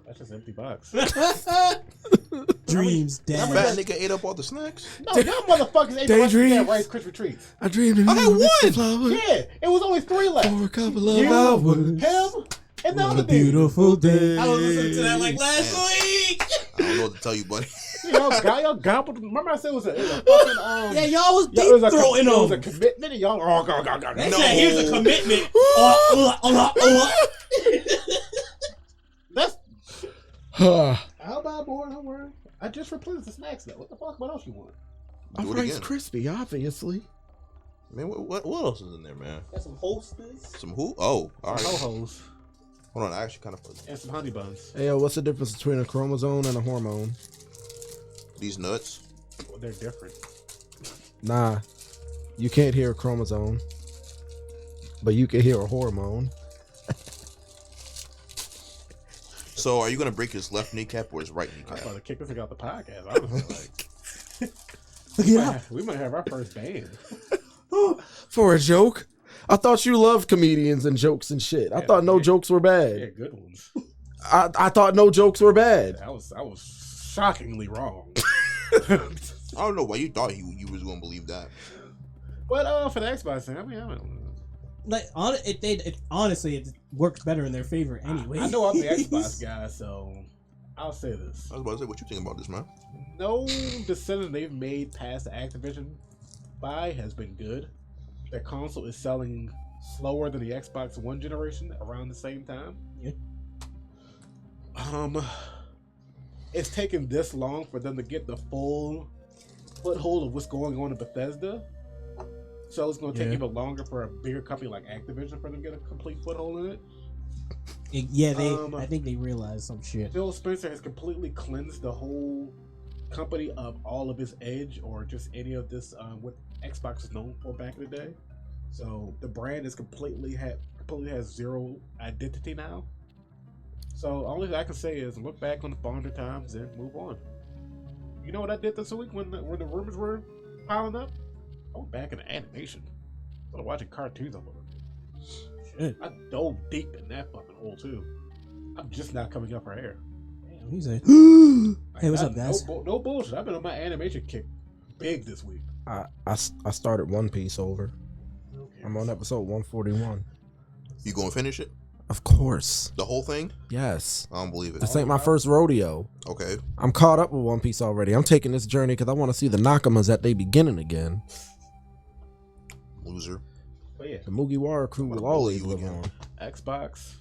That's just an empty box. Dreams, that dad. fat nigga ate up all the snacks. No, y'all motherfuckers ate the Rice Krispie treats. I dreamed I had one. Yeah, it was only 3 left. For a couple of hours. Him, and the other dude. Beautiful day. I was listening to that like last week. I don't know what to tell you, buddy. Y'all gobbled. Remember I said it was a fucking yeah, y'all was deep throating them. It was a commitment, and y'all go. They said, here's a commitment. That's how about more? Don't worry. I just replenished the snacks though. What the fuck? What else you want? A Rice Krispie, obviously. Man, what else is in there, man? Got some Hostess. Some who? Oh, all right. Ho-hos. Hold on, I actually kind of forgot. And some honey buns. Hey, yo, what's the difference between a chromosome and a hormone? These nuts. Well, they're different. Nah, you can't hear a chromosome, but you can hear a hormone. So, are you gonna break his left kneecap or his right I kneecap? was about to kick this thing out the podcast. I was like, we might have our first band. For a joke? I thought you loved comedians and jokes and shit. I thought no jokes were bad. Yeah, good ones. I thought no jokes were bad. I was shockingly wrong. I don't know why you thought you was gonna believe that. But for the Xbox thing, I don't know. Like honestly, it works better in their favor anyway. I know I'm the Xbox guy, so I'll say this. I was about to say, what you think about this, man? No decision they've made past the Activision buy has been good. Their console is selling slower than the Xbox One generation around the same time. Yeah. It's taken this long for them to get the full foothold of what's going on in Bethesda. So it's going to take even longer for a bigger company like Activision for them to get a complete foothold in it. I think they realized some shit. Phil Spencer has completely cleansed the whole company of all of his edge or just any of this what Xbox is known for back in the day. So the brand is completely has zero identity now. So only thing I can say is look back on the fonder times and move on. You know what I did this week when the rumors were piling up? I went back into animation. I started watching cartoons on it. Shit. I dove deep in that fucking hole too. I'm just not coming up for air. Damn, he's like, hey, what's up, guys? No bullshit. I've been on my animation kick big this week. I started One Piece over. I'm on episode 141. You gonna finish it? Of course. The whole thing? Yes. I don't believe it. This ain't my first rodeo. Okay. I'm caught up with One Piece already. I'm taking this journey because I want to see the Nakamas at they beginning again. Loser. But yeah, the Mugiwara crew will always live on. Xbox.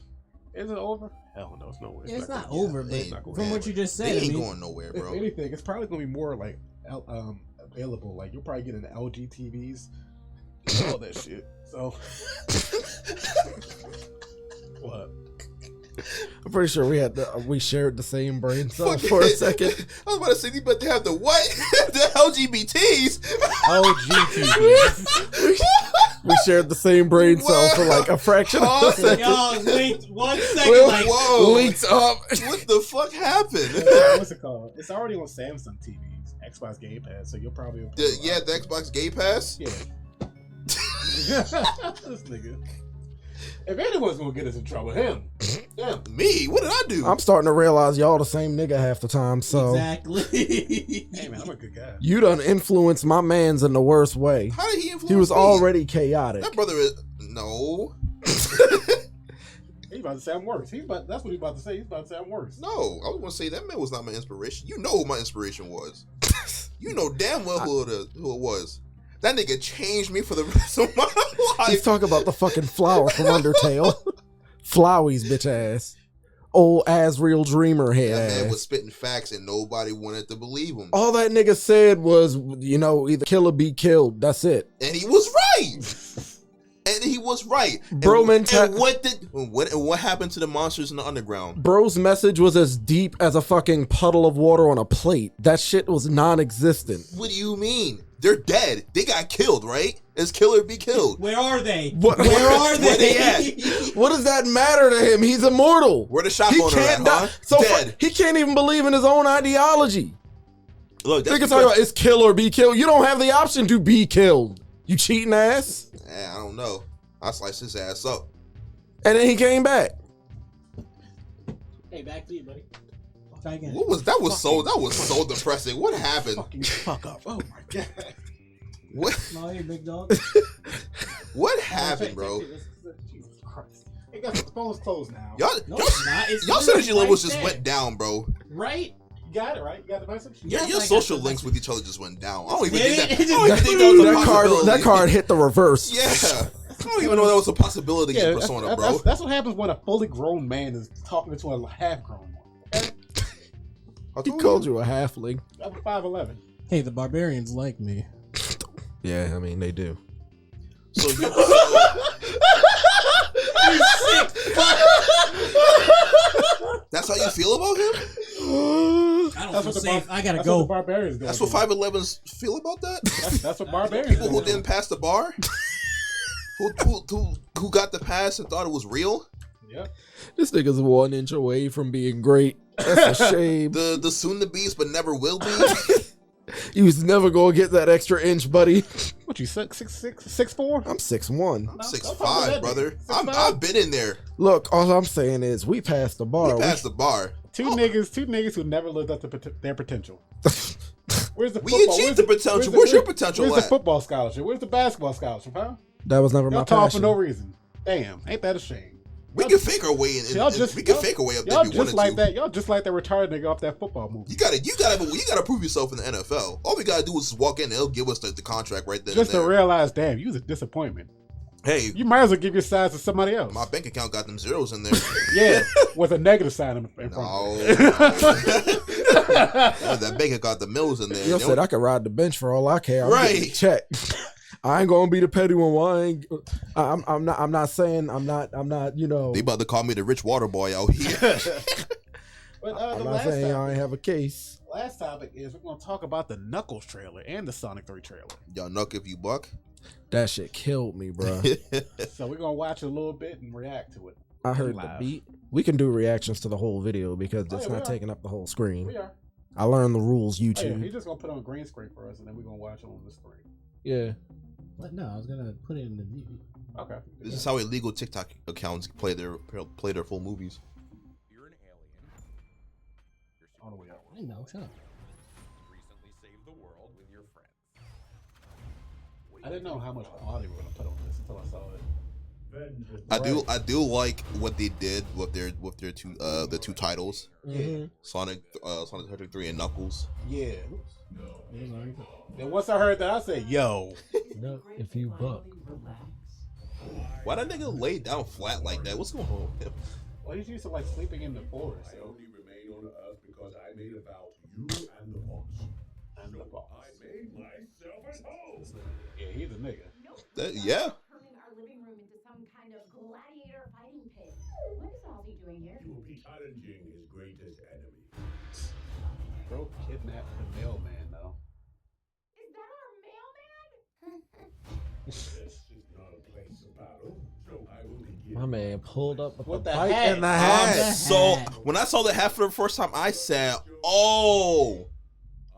Is it over? Hell no, it's nowhere. It's not over, but from what you just said, it ain't going nowhere, bro. If anything, it's probably gonna be more like available. Like you'll probably get an LG TVs, all that shit. So what? I'm pretty sure we shared the same brain cells for a second. I was about to say, but they have the what? The LGBTs. LGBTs. We shared the same brain cell for like a fraction of a second. Y'all linked 1 second. Like, whoa, linked up. What the fuck happened? What's it called? It's already on Samsung TVs, Xbox Game Pass. So you'll probably the Xbox Game Pass. Yeah. This nigga. If anyone's gonna get us in trouble, him. Me? What did I do? I'm starting to realize y'all the same nigga half the time. So exactly. Hey man, I'm a good guy. You done influenced my man's in the worst way. How did he influence He was me? already chaotic. That brother is no. He's about to say I'm worse. That's what he's about to say. He's about to say I'm worse. No, I was gonna say that man was not my inspiration. You know who my inspiration was. You know damn well who it was. That nigga changed me for the rest of my life. He's talking about the fucking flower from Undertale. Flowey's bitch ass. Old Asriel Dreamer head That man ass. was spitting facts and nobody wanted to believe him. All that nigga said was, either kill or be killed. That's it. And he was right. And he was right. Bro, and what happened to the monsters in the underground? Bro's message was as deep as a fucking puddle of water on a plate. That shit was non-existent. What do you mean? They're dead. They got killed, right? It's kill or be killed. Where are they? Where are they? Where they at? What does that matter to him? He's immortal. Where the shop He owner can't at, die. huh? So Dead. he can't even believe in his own ideology. Look, They can talk about it's kill or be killed. You don't have the option to be killed. You cheating ass. I don't know. I sliced his ass up. And then he came back. Hey, back to you, buddy. Try again. What was that? Was so depressing. What happened? Fucking fuck up. Oh my god. What? No, you big dog. What happened, bro? Jesus Christ. Hey guys, the phone's closed now. Y'all, No, it's not. It's y'all literally synergy levels right just there. went down, bro. Right? You got it, right? You got the message? Yeah, your I got social the links message. with each other just went down. I don't even Did think that. it? I don't even think that was a possibility. That card hit the reverse. Yeah. I don't even know that was a possibility in Persona, bro. That's what happens when a fully grown man is talking to a half-grown one. Okay? He called you a halfling. I'm 5'11". Hey, the barbarians like me. Yeah, I mean, they do. So you, that's how you feel about him? I don't feel safe. I gotta That's go. what the barbarians do. That's what 5'11s feel about that? That's what barbarians People do. who didn't pass the bar? Who got the pass and thought it was real? Yep. This nigga's 1 inch away from being great. That's a shame. The soon to be's but never will be. You was never gonna get that extra inch, buddy. What you 6'4"? I'm 6'1". I'm No, 6'5", brother. 6'5"? I've been in there. Look, all I'm saying is we passed the bar. We passed the bar. Two niggas who never lived up to their potential. Where's the We football? achieved the potential. Where's your potential Where's the at? football scholarship? Where's the basketball scholarship, huh? That was never my Y'all tall for passion. no reason. Damn, ain't that a shame? We can fake our way in. We can fake our way up there Y'all if we just wanted like to. that. Y'all just like that retarded nigga off that football movie. You gotta prove yourself in the NFL. All we gotta do is just walk in and they'll give us the contract right then Just and to there. realize, damn, you was a disappointment. Hey, You might as well give your size to somebody else. my bank account got them zeros in there. Yeah, with a negative sign in front No. of it. That bank account got the mills in there. You said I could ride the bench for all I care. I'm Right. getting a check. I ain't gonna be the petty one. Why I'm not saying I'm not. They about to call me the rich water boy out here. But I'm not saying I ain't have a case. last topic is we're gonna talk about the Knuckles trailer and the Sonic 3 trailer. Y'all knuck if you buck. That shit killed me, bro. So we're gonna watch it a little bit and react to it. I heard the Live. beat. We can do reactions to the whole video because Oh, it's yeah, we not are. taking up the whole screen. We are. I learned the rules, Oh, yeah, YouTube. he's just gonna put on a green screen for us, and then we're gonna watch it on the screen. Yeah. What? No, I was gonna put it in the view. Okay. This is how illegal TikTok accounts play their full movies. You're an alien. On the way out. I know. Shut up. Recently saved the world with your friends. I didn't know how much quality we were gonna put on this until I saw it. I do like what they did with their two the two titles, Mm-hmm. Sonic the Hedgehog 3 and Knuckles. Yeah. Then once I heard that, I said, "Yo, No, if you buck. Why that nigga lay down flat like that? What's going on with him? well, he's used to like sleeping in the forest." I only remain on Earth because I made a vow to you and the boss. And the boss. I made myself at home. Yeah, he's a nigga. Yeah. Turning our living room into some kind of gladiator fighting pit. What is Ozzy doing here? You will be challenging his greatest enemy. Bro kidnapped the mailman, though. Is that our mailman? This is not a place of battle, so I will begin. My man pulled up with What the the bike hat? and the I'm hat. so when I saw the hat for the first time, I said, "Oh,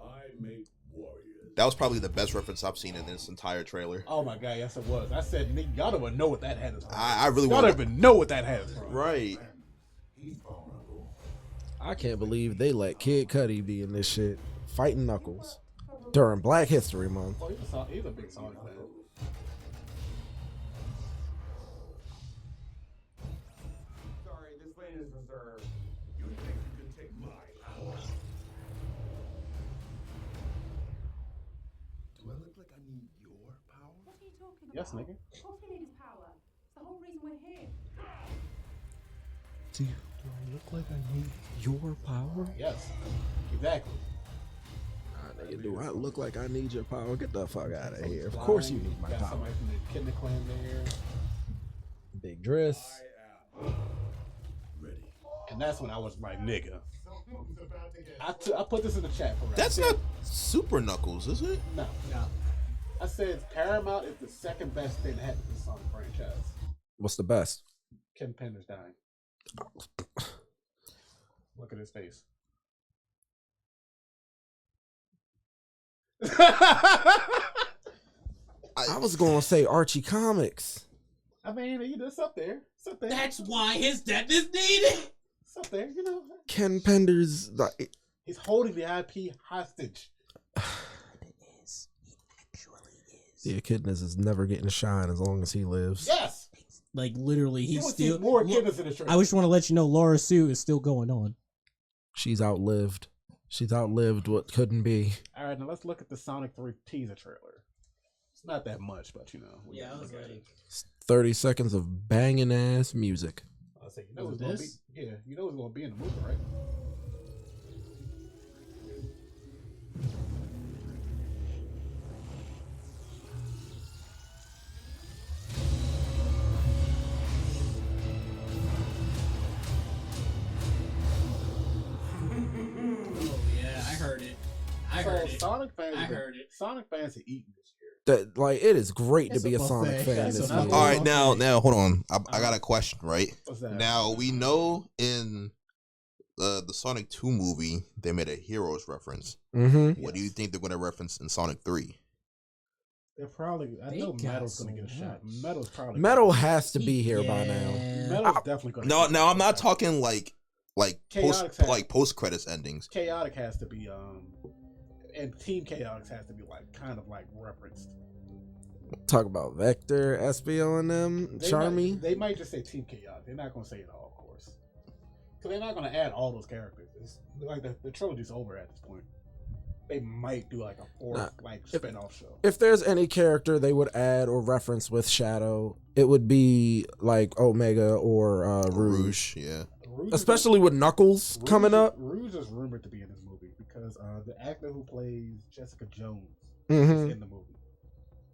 I make warriors. That was probably the best reference I've seen in this entire trailer. Oh my god, yes it was. I said, nigga, y'all don't even know what that hat is from. I really Y'all want don't even know what that hat is from. Right. I can't believe they let Kid Cudi be in this shit, fighting Knuckles during Black History Month. Oh, he's a big Sonic fan. Sorry, this lane is reserved. You think you can take my power? Do I look like I need your power? What are you talking about? Yes, nigga. Of course we need his power. It's the whole reason we're here. Do I look like I need your power? Yes, exactly. Nigga, do I look like I need your power? Get the fuck out of here. Of course you need my got power. somebody from the Kidney Clan there. Big dress. Ready. And that's when I was like, nigga. I put this in the chat for That's not Super Knuckles, is it? No. I said Paramount is the second best thing that happened to the Sonic franchise. What's the best? Ken Pender's dying. Look at his face. I was gonna say Archie Comics. I mean, it's up there. It's up there. That's why his death is needed. It's up there, you know. Ken Pender's like, He's holding the IP hostage. It is. He actually is. the echidnas is never getting shine as long as he lives. Yes. Like literally, You he's will see still. more kids in the trailer. I just want to let you know, Laura Sue is still going on. She's outlived. She's outlived what couldn't be. All right, now let's look at the Sonic 3 teaser trailer. It's not that much, but you know. Yeah, I was like, 30 seconds of banging ass music. I'll say, you know what's gonna be. Yeah, you know what's gonna be in the movie, right? yeah, I heard it. I heard it. Sonic fans. I heard it. Sonic fans are eating this year. That like it is great It's to be a a Sonic buffet. fan It's this a year. buffet. All right, now hold on. I got a question, right? What's that? Now we know in the Sonic 2 movie they made a Heroes reference. Mm-hmm. What do you think they're going to reference in Sonic 3? They're probably. I They know got Metal's gonna so get a shot. much. Metal's probably. Metal has to be here by now. Metal's definitely gonna. No, get now I'm not a shot. talking like Chaotix has- post credits endings. Chaotic has to be and Team Chaotix has to be like kind of like referenced. Talk about Vector, Espio, and them. Charmy. They might just say Team Chaotic. They're not gonna say it all, of course, because they're not gonna add all those characters. It's like the trilogy's over at this point. They might do like a fourth spin-off show. If there's any character they would add or reference with Shadow, it would be like Omega or Rouge. Yeah. Rouge Especially with Knuckles coming up. Rouge is rumored to be in this movie because the actor who plays Jessica Jones Mhm. is in the movie.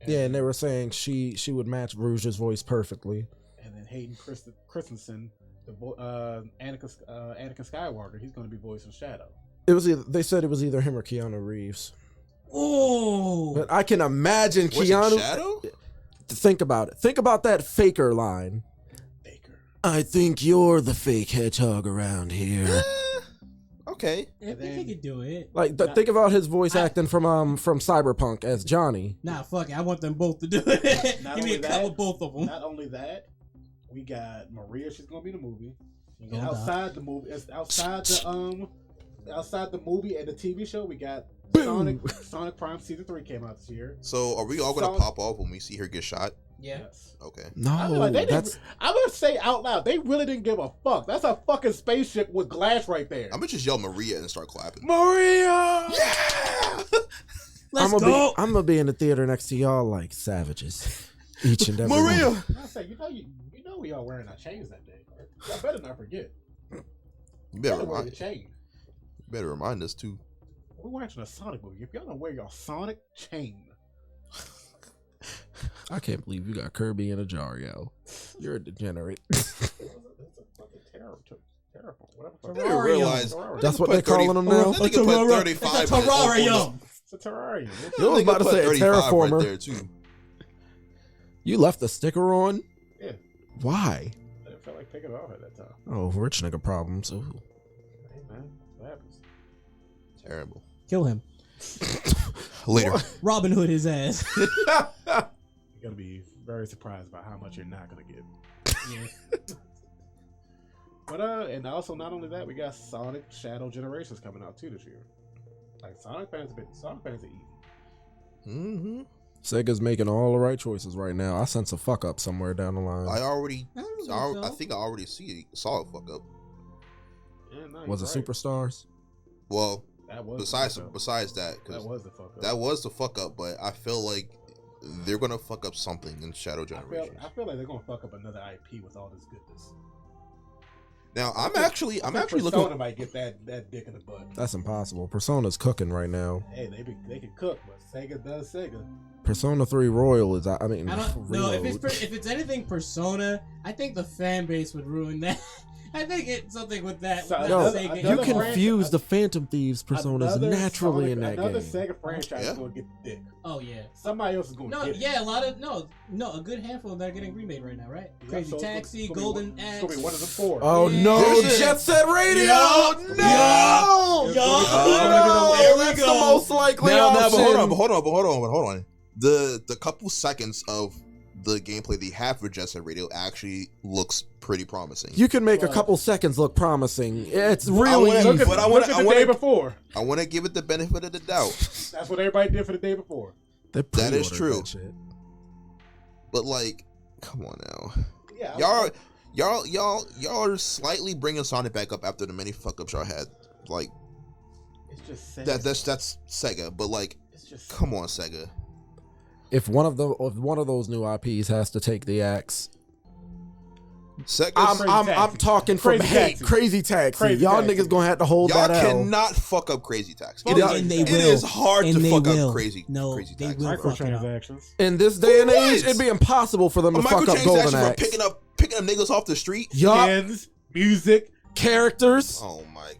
Yeah, and they were saying she would match Rouge's voice perfectly. And then Hayden Christensen, Anakin Skywalker, he's going to be voicing Shadow. It was they said it was either him or Keanu Reeves. oh, But I can imagine Was it Keanu. Shadow? Think about it. Think about that Faker line. Baker. I think you're the fake hedgehog around here. Okay. I think he could do it. Like, think about his voice acting from Cyberpunk as Johnny. Nah, fuck it. I want them both to do it. Not Give me a only cut that- with both of them. Not only that, we got Maria. She's going to be in the movie. And No doubt. outside the movie, outside the movie and the TV show, we got Sonic Prime Season 3 came out this year. So are we all going to pop off when we see her get shot? Yeah. Yes. Okay. No, I mean, like, that's I'm gonna say out loud, they really didn't give a fuck. That's a fucking spaceship with glass right there. I'm going to just yell Maria and start clapping. Maria. Yeah! Let's I'm go. gonna be in the theater next to y'all like savages, each and every Maria! one. I say, you know we all wearing our chains that day. Right? Y'all better not forget. You better Y'all wear the remind, chain. you better remind us too. We're watching a Sonic movie. If y'all don't wear your Sonic chain, I can't believe you got Kirby in a jar, yo. You're a degenerate. that's a fucking terrible. I Whatever. didn't realize. That's what they're calling them now. That nigga put 35 It's a on terrarium. It's a terrarium. You was about to say a terraformer. right there too. You left the sticker on? Yeah. Why? I didn't feel like picking it off at that time. Oh, rich nigga problems. Ooh. Hey man, what happens? Terrible. Kill him. Later. Robin Hood his ass. You're gonna be very surprised by how much you're not gonna get. Yeah. But and also not only that, we got Sonic Shadow Generations coming out too this year. Like Sonic fans are easy. Mm-hmm. Sega's making all the right choices right now. I sense a fuck up somewhere down the line. I think I already saw a fuck up. Yeah, no, Was it right. Superstars? Well, That was besides the fuck up. that, because That was the fuck up. that was the fuck up, but I feel like they're gonna fuck up something in Shadow Generations. I feel like they're gonna fuck up another IP with all this goodness. Now I'm actually Persona looking. might get that dick in the butt. That's impossible. Persona's cooking right now. Hey, they can cook, but Sega does Sega. Persona 3 Royal is, I mean, I don't know if Reload. it's anything Persona. I think the fan base would ruin that. I think it's something with that. So, with No, Sega. you another confuse the Phantom Thieves personas Another naturally in that another game. Sega franchise Yeah. is gonna get the dick. Oh yeah. Somebody else is gonna No, get it. yeah, a lot of a good handful of that are getting remade right now, right? Yeah, Crazy so Taxi, it's gonna be Golden one- Axe. It's gonna be one of the four. Oh Yeah. no, There's a- Jet Set Radio! Yeah. No! Yeah. No! There we That's go. the most likely Now, option. but hold on. The couple seconds of the gameplay they have for Jet Set Radio actually looks pretty promising. You can make a Well- couple seconds look promising. It's wanna- really But easy. Look at the day before. I want to give it the benefit of the doubt, That's what everybody did for the day before. They That is pre-ordered true. that shit. but like, come on now, Yeah, y'all are slightly bringing Sonic back up after the many fuck ups y'all had. Like It's just Sega. that's Sega, but like, It's just come on, Sega. If one of those new IPs has to take the axe, Sega's, I'm Taxi. talking from Crazy hate. Taxi. Crazy Taxi. Crazy Y'all Taxi. niggas gonna have to hold y'all that out. cannot fuck up Crazy Taxi. And they It will. is hard And to they fuck will. up Crazy No, Crazy they Taxi. will bro. fuck it up. microtransactions. In this day and For age, what? it'd be impossible for them A to fuck up Golden microtransaction for Axe. picking up niggas off the street. Yup. Skins, music, Characters. Oh my.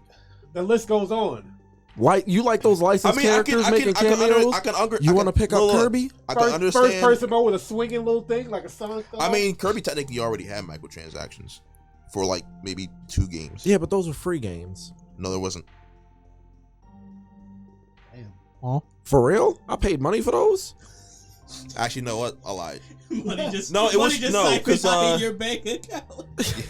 the list goes on. You like those licensed characters making cameos? You want to pick up Kirby? I can First understand. person mode with a swinging little thing like a Sonic thing. I mean, Kirby technically already had microtransactions for like maybe 2 games. Yeah, but those are free games. No, there wasn't. damn. For real? I paid money for those? Actually, no, what? I lied. Money just No, it was- no, cycles 'cause, out in your bank account.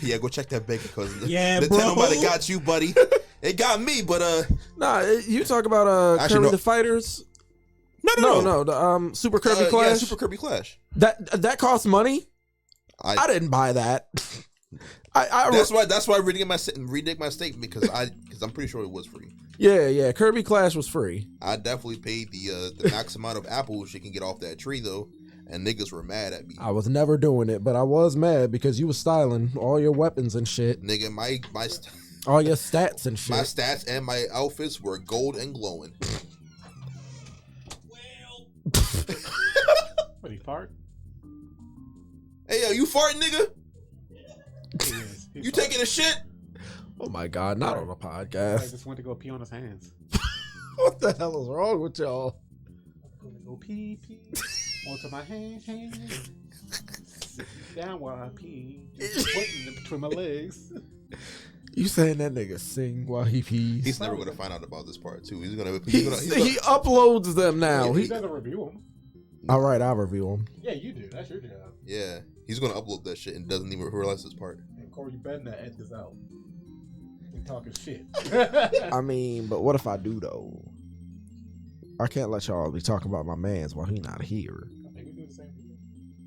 Yeah, go check that bank because Yeah, Nintendo bro. might have got you, buddy. It got me, but Nah, you talk about Actually, Kirby no. the Fighters? no. The Super Kirby Yeah, Clash. Super Kirby Clash. That costs money. I didn't buy that. That's why I reneged my statement because I'm pretty sure it was free. Yeah. Kirby Clash was free. I definitely paid the max amount of apples you can get off that tree though, and niggas were mad at me. I was never doing it, but I was mad because you was styling all your weapons and shit, Nigga, my all your stats and shit. my stats and my outfits were gold and glowing. What, he fart? Hey yo, you farting, nigga? He is. He's You farting. taking a shit? Oh my god, not on a I podcast. just went to go pee on his hands. What the hell is wrong with y'all? Go pee. Onto my hands. Sit down while I pee. Just putting it between my legs. You saying that nigga sing while he pees? He's never gonna find out about this part too. He's gonna He uploads them now. He He, doesn't review them. all right, I'll review them. Yeah, you do. That's your job. yeah, he's gonna upload that shit and doesn't even realize this part. And Corey, you better not edit this out. We talking shit. I mean, but what if I do though? I can't let y'all be talking about my mans while he not here. I think we do the same thing.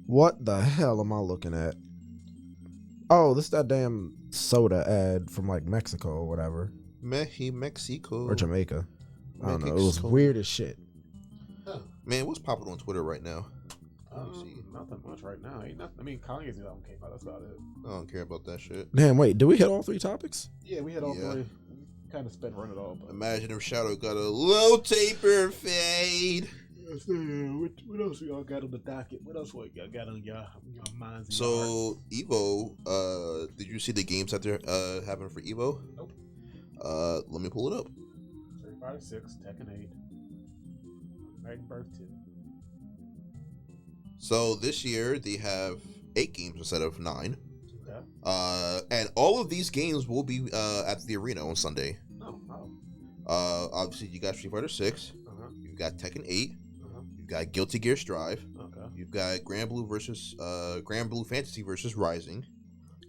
What the hell am I looking at? Oh, this is that damn soda ad from like Mexico or whatever, Mexico or Jamaica. I don't know. It was Mexico. weird as shit. Man, what's popping on Twitter right now? Let me see. Nothing much right now. Ain't nothing. I mean, Kanye's new album came out. That's about it. I don't care about that shit. Damn, wait, did we hit all 3 topics? Yeah, we had all Yeah. three. Kind of sped run it all. But Imagine if Shadow got a low taper fade. what else y'all got on the docket? What else y'all got on your minds? And your So Evo, did you see the games that they're having for Evo? Nope. Let me pull it up. Street Fighter 6, Tekken 8, Night Birth 2. So this year they have 8 games instead of 9. Okay. And all of these games will be at the arena on Sunday. Oh. Obviously you got Street Fighter 6, Uh-huh. you got Tekken 8, got Guilty Gear Strive. Okay. You've got Grand Blue Fantasy versus Rising.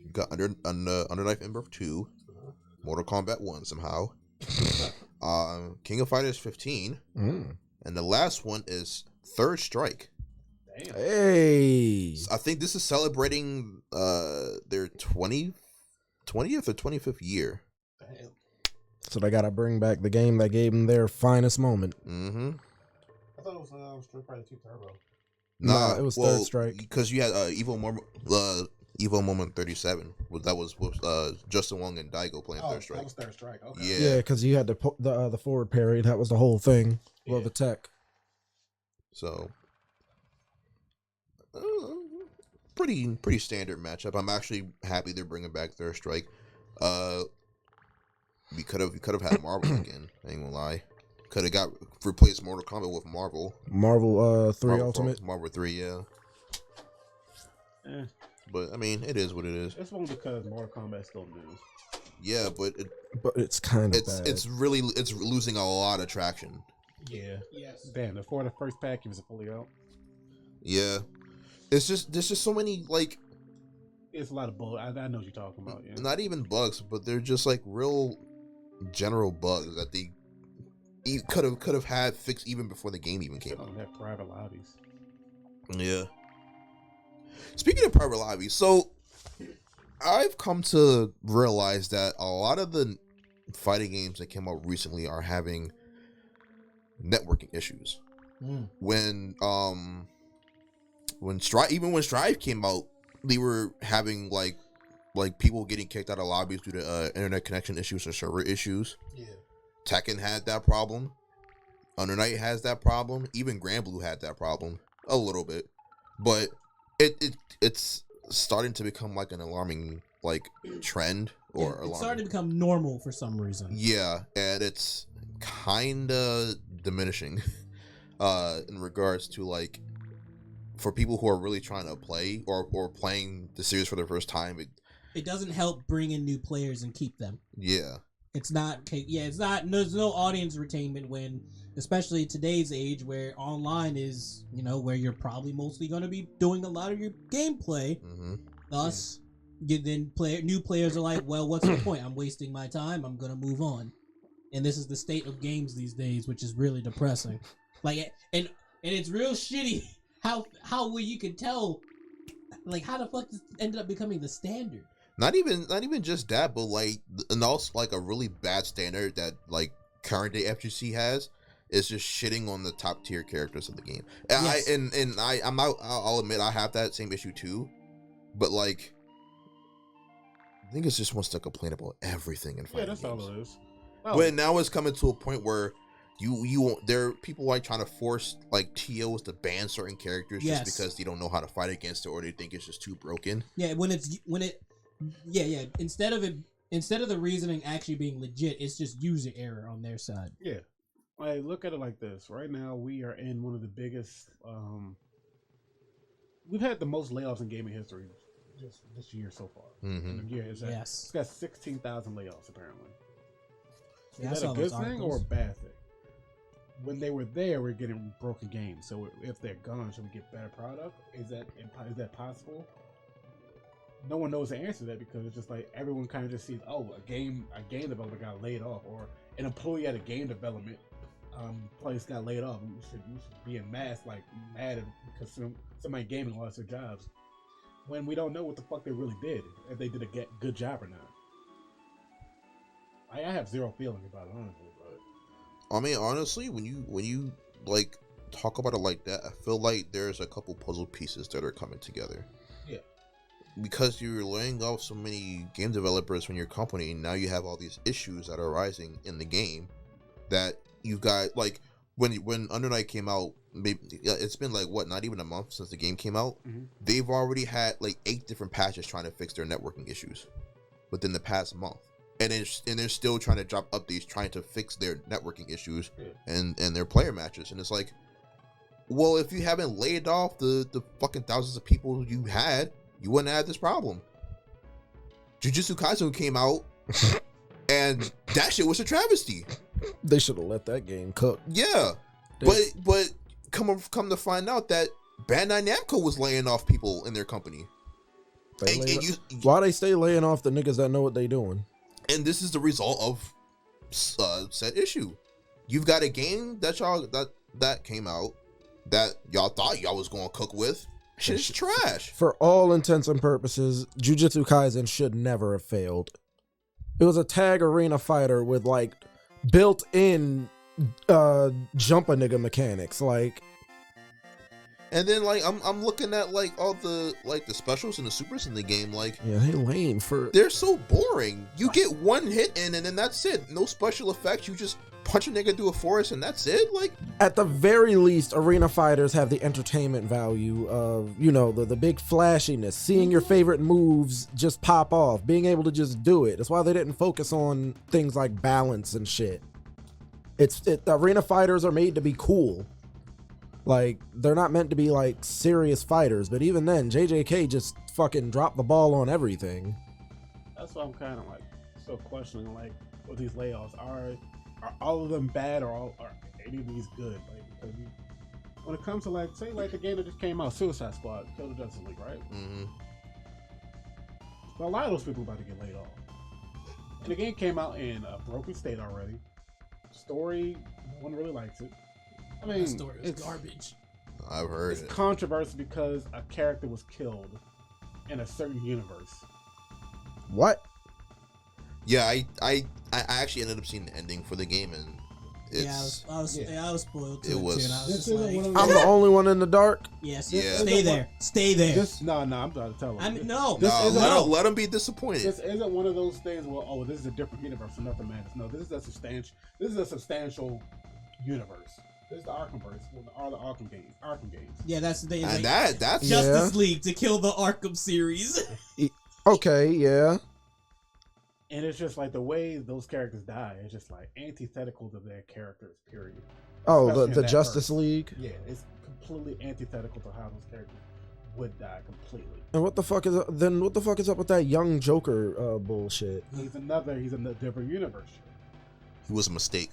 You've got Underknife Ember 2, Mortal Kombat 1 somehow. King of Fighters 15, and the last one is Third Strike. Damn. Hey, I think this is celebrating their 20th or 25th year. Damn. so they gotta bring back the game that gave them their finest moment. Mm-hmm. I thought it was Street Fighter 2 Turbo. Nah, it was Third Strike. Because you had Evo Moment 37. That was Justin Wong and Daigo playing Third Strike. That was Third Strike. Okay. Yeah, because you had the forward parry. That was the whole thing. Well, Yeah. the tech. So pretty standard matchup. I'm actually happy they're bringing back Third Strike. We could have had Marvel again. I ain't gonna lie. Could have got replaced Mortal Kombat with Marvel. Marvel 3 Marvel Ultimate. Marvel 3, yeah. Eh, But I mean, it is what it is. it's only because Mortal Kombat's still new. Yeah, but But it's kind of bad. it's losing a lot of traction. Yeah. Yes. Damn, before the first package was fully out. Yeah, there's just so many like It's a lot of bull. I know what you're talking about. Yeah. not even bugs, but they're just like real general bugs that they could have had fixed even before the game even came They out. don't have private lobbies. Yeah. Speaking of private lobbies, so I've come to realize that a lot of the fighting games that came out recently are having networking issues. When Strive came out, they were having like people getting kicked out of lobbies due to internet connection issues or server issues. Yeah. Tekken had that problem. Under Night has that problem. Even Grand Blue had that problem a little bit, but it's starting to become like an alarming like trend or It's alarming. starting to become normal for some reason. Yeah, and it's kind of diminishing in regards to like for people who are really trying to play or playing the series for the first time. It doesn't help bring in new players and keep them. Yeah. It's not. There's no audience retainment when, especially today's age, where online is, where you're probably mostly going to be doing a lot of your gameplay. Mm-hmm. Thus, new players are like, well, what's the point? I'm wasting my time. I'm gonna move on. And this is the state of games these days, which is really depressing. Like, and it's real shitty. How will you can tell? Like, how the fuck this ended up becoming the standard? Not even just that, but and also like a really bad standard that like current day FGC has is just shitting on the top tier characters of the game. And Yes. I'll admit I have that same issue too, but like I think it's just wants to complain about everything in fighting that's games. all it is. But now it's coming to a point where there are people like trying to force like TOs to ban certain characters Yes. just because they don't know how to fight against it or they think it's just too broken. Yeah, Instead of the reasoning actually being legit, it's just user error on their side. Yeah. Like, look at it like this. Right now, we are in one of the biggest. We've had the most layoffs in gaming history just this year so far. Mm-hmm. In the year, it's Yes. got 16,000 layoffs apparently. Yeah, I Is that saw a good those thing or a articles. bad thing? When they were there, we're getting broken games. So if they're gone, should we get better product? Is that possible? No one knows the answer to that because it's just like everyone kind of just sees, a game developer got laid off, or an employee at a game development place got laid off. We should be in mass like mad because somebody gaming lost their jobs when we don't know what the fuck they really did, if they did a good job or not. I have zero feeling about it, honestly. But I mean, honestly, when you like talk about it like that, I feel like there's a couple puzzle pieces that are coming together. Yeah. Because you're laying off so many game developers from your company, now you have all these issues that are arising in the game that you've got. Like when Under Night came out, maybe it's been like not even a month since the game came out. Mm-hmm. They've already had like 8 different patches trying to fix their networking issues within the past month. And they're still trying to drop updates, trying to fix their networking issues and their player matches. And it's like, well, if you haven't laid off the fucking thousands of people you had, you wouldn't have this problem. Jujutsu Kaisen came out, and that shit was a travesty. They should have let that game cook. Yeah, but come to find out that Bandai Namco was laying off people in their company. Why they stay laying off the niggas that know what they doing? And this is the result of said issue. You've got a game that came out that y'all thought y'all was gonna cook with. Shit's trash. For all intents and purposes, Jujutsu Kaisen should never have failed. It was a tag arena fighter with like built-in jump a nigga mechanics, like. And then like I'm looking at like all the like the specials and the supers in the game, like yeah, they lame they're so boring. You get one hit in and then that's it. No special effects. You just punch a nigga through a forest and that's it. Like at the very least, arena fighters have the entertainment value of, you know, the big flashiness, seeing your favorite moves just pop off, being able to just do it. That's why they didn't focus on things like balance and shit. The arena fighters are made to be cool. Like, they're not meant to be like serious fighters, but even then, JJK just fucking dropped the ball on everything. That's why I'm kind of like still questioning, like, with these layoffs, are all of them bad, or are any of these good? Like, because when it comes to like, say, like the game that just came out, Suicide Squad, Kill the Justice League, right? Mm-hmm. But a lot of those people are about to get laid off. And the game came out in a broken state already. Story, no one really likes it. I mean, The story was garbage. I've heard it's it. controversy because a character was killed in a certain universe. What? Yeah, I actually ended up seeing the ending for the game, and it's I was spoiled. It was. And I was This just isn't like, one I'm the only one in the dark? yes, Yeah. stay there, stay there. No, I'm trying to tell him. I mean, no, let him be disappointed. This isn't one of those things where, oh, this is a different universe and nothing matters. No, this is a substantial universe. This is the Arkhamverse, all the Arkham games. Yeah, that's the thing. And Like, that's Justice League to kill the Arkham series. Okay, yeah. And it's just like the way those characters die, it's just like antithetical to their characters, period. Oh, Especially in the that Justice verse. League? Yeah, it's completely antithetical to how those characters would die completely. And what the fuck is up with that young Joker bullshit? He's in a different universe. he was a mistake.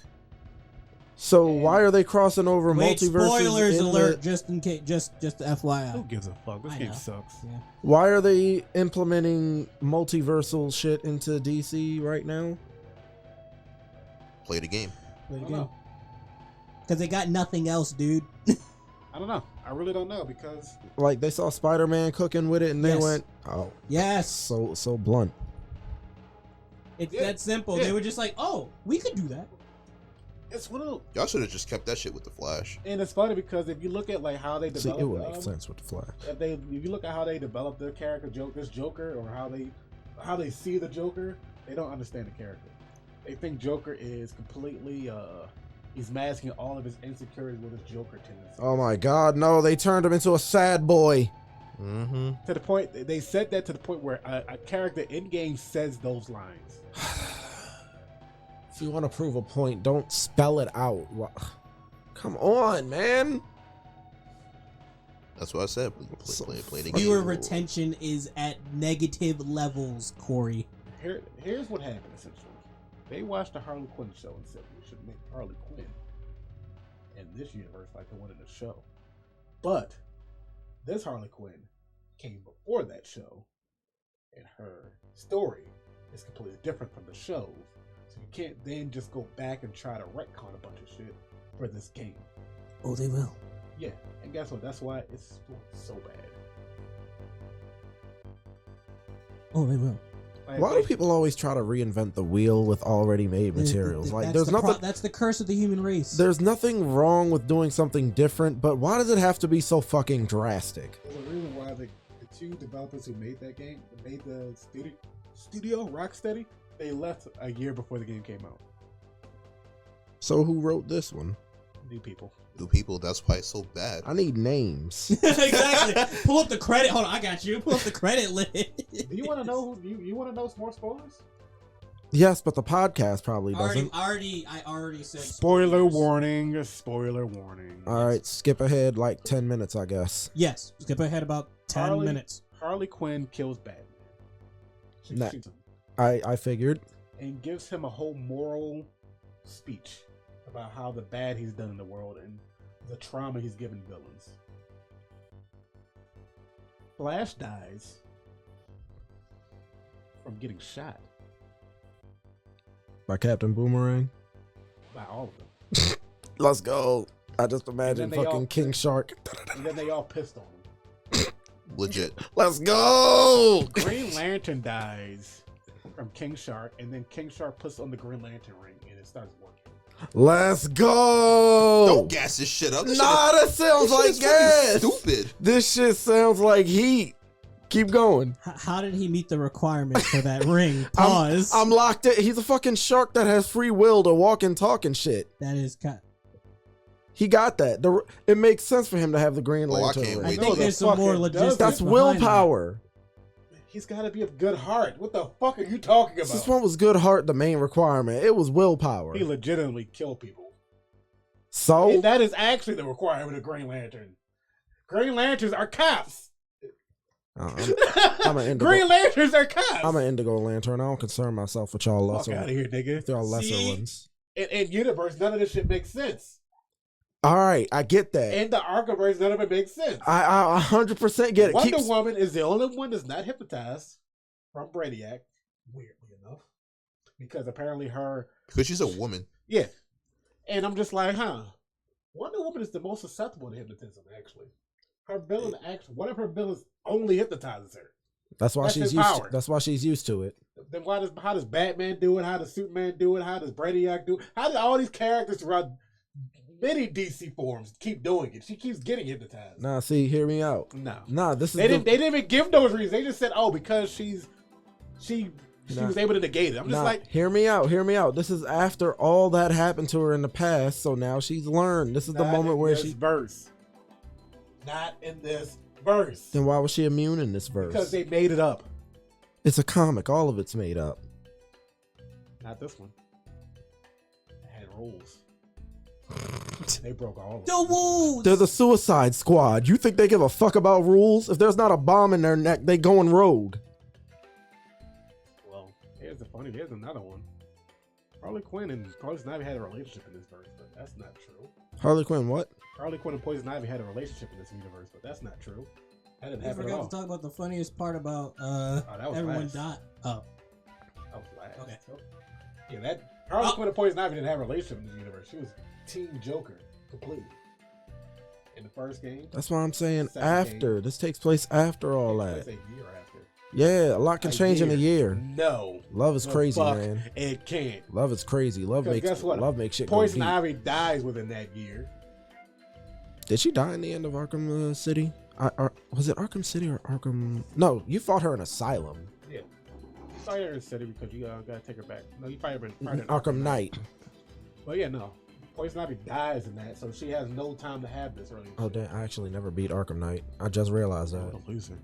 So And- why are they crossing over Wait, multiverses? spoilers in alert! the- Just in case, just Who FYI. gives a fuck? This I game know. sucks. Yeah. Why are they implementing multiversal shit into DC right now? Play the game. I don't know. Because they got nothing else, dude. I don't know. I really don't know because Like they saw Spider-Man cooking with it and they Yes. went, oh, Yes, so blunt. it's Yeah. that simple. Yeah. They were just like, oh, we could do that. it's one of those. Y'all should have just kept that shit with the Flash. And it's funny because if you look at like how they See, develop, it would make sense with the Flash. if you look at how they develop their character, this Joker, or how they see the Joker, they don't understand the character. They think Joker is completely he's masking all of his insecurities with his Joker tendencies. Oh my God, no! They turned him into a sad boy. Mm-hmm. To the point they said that to the point where a character in game says those lines. If you want to prove a point, don't spell it out. Come on, man. That's what I said. Play the game. Viewer retention is at negative levels, Corey. Here's what happened essentially. They watched the Harley Quinn show and said we should make Harley Quinn in this universe like the one in the show. But this Harley Quinn came before that show, and her story is completely different from the show. So you can't then just go back and try to retcon a bunch of shit for this game. Oh, they will. Yeah, and guess what? That's why it's so bad. Oh, they will. Like, Why do people always try to reinvent the wheel with already made materials? Like, there's nothing. That's the curse of the human race. There's nothing wrong with doing something different, but why does it have to be so fucking drastic? There's a reason why the two developers who made that game, made the studio Rocksteady, they left a year before the game came out. So who wrote this one? New people. The people. That's why it's so bad. I need names. Exactly. Pull up the credit. Hold on, I got you. Pull up the credit list. Do you want to know you want to know some more spoilers? Yes, but the podcast probably doesn't. I already said Spoiler spoilers. warning. Spoiler warning. All right, skip ahead like 10 minutes, I guess. Yes. Skip ahead about 10 minutes. Harley Quinn kills Batman. She Nah. shoots him I figured. and gives him a whole moral speech about how the bad he's done in the world and the trauma he's given villains. Flash dies from getting shot By Captain Boomerang. by all of them. Let's go. I just imagine And then they fucking all- King Shark. And then they all pissed on him. Legit. Let's go. Green Lantern dies from King Shark, and then King Shark puts on the Green Lantern ring, and it starts working. Let's go. Don't gas this shit up. This Nah, shit that sounds this shit like is fucking gas. stupid. This shit sounds like heat. Keep going. How did he meet the requirements for that ring? Pause. I'm locked in. He's a fucking shark that has free will to walk and talk and shit. That is He got that. It makes sense for him to have the Green Oh, I Lantern can't ring. I wait. think the there's some fuck more it logistics. does. That's behind willpower. He's got to be of good heart. What the fuck are you talking about? This one was good heart, the main requirement. It was willpower. He legitimately killed people. So And that is actually the requirement of Green Lantern. Green Lanterns are cops. I'm an indigo. Green Lanterns are cops. I'm an indigo lantern. I don't concern myself with y'all Fuck lesser. out of here, nigga. There are lesser See? ones. In universe, none of this shit makes sense. All right, I get that. In the Arkham-verse, none of it makes sense. I 100% get it. Wonder Woman is the only one that's not hypnotized from Brainiac, weirdly enough, because apparently Because she's a woman. yeah. And I'm just like, Wonder Woman is the most susceptible to hypnotism, actually. Her villain, one of her villains only hypnotizes her. That's why That's she's his used. power. That's why she's used to it. Then how does Batman do it? How does Superman do it? How does Brainiac do it? How do all these characters throughout many DC forms keep doing it? She keeps getting hypnotized. Nah, see, hear me out. No. Nah, this is They didn't even give those reasons. They just said, oh, because she Nah. was able to negate it. I'm just like, hear me out. Hear me out. This is after all that happened to her in the past, so now she's learned. This is the not moment in where this verse. Not in this verse. Then why was she immune in this verse? Because they made it up. It's a comic. All of it's made up. Not this one. It had rules. They broke all of The them. Wolves. They're the Suicide Squad. You think they give a fuck about rules? If there's not a bomb in their neck, they going rogue. Well, here's another one. Harley Quinn and Poison Ivy had a relationship in this verse, but that's not true. Harley Quinn, what? Harley Quinn and Poison Ivy had a relationship in this universe, but that's not true. That didn't I happen at forgot all. to talk about the funniest part about that was everyone last. died. Oh, That was last. Okay. Yeah, that Harley Quinn and Poison Ivy didn't have a relationship in this universe. She was Team Joker completely. In the first game. That's what I'm saying. Second After. game. This takes place after all It's that. a year after. Yeah, a lot can change in a year. No. Love is The crazy, fuck man. It can't. Love is crazy. Love Because makes guess what? love makes shit Poison go deep. Ivy dies within that year. Did she die in the end of Arkham City? Was it Arkham City or Arkham? No, you fought her in Asylum. Yeah. You saw her in the city because you gotta take her back. No, you fight her in Arkham Knight. But yeah, no. Poison Ivy dies in that, so she has no time to have this early. Oh, damn, I actually never beat Arkham Knight. I just realized that. I'm losing.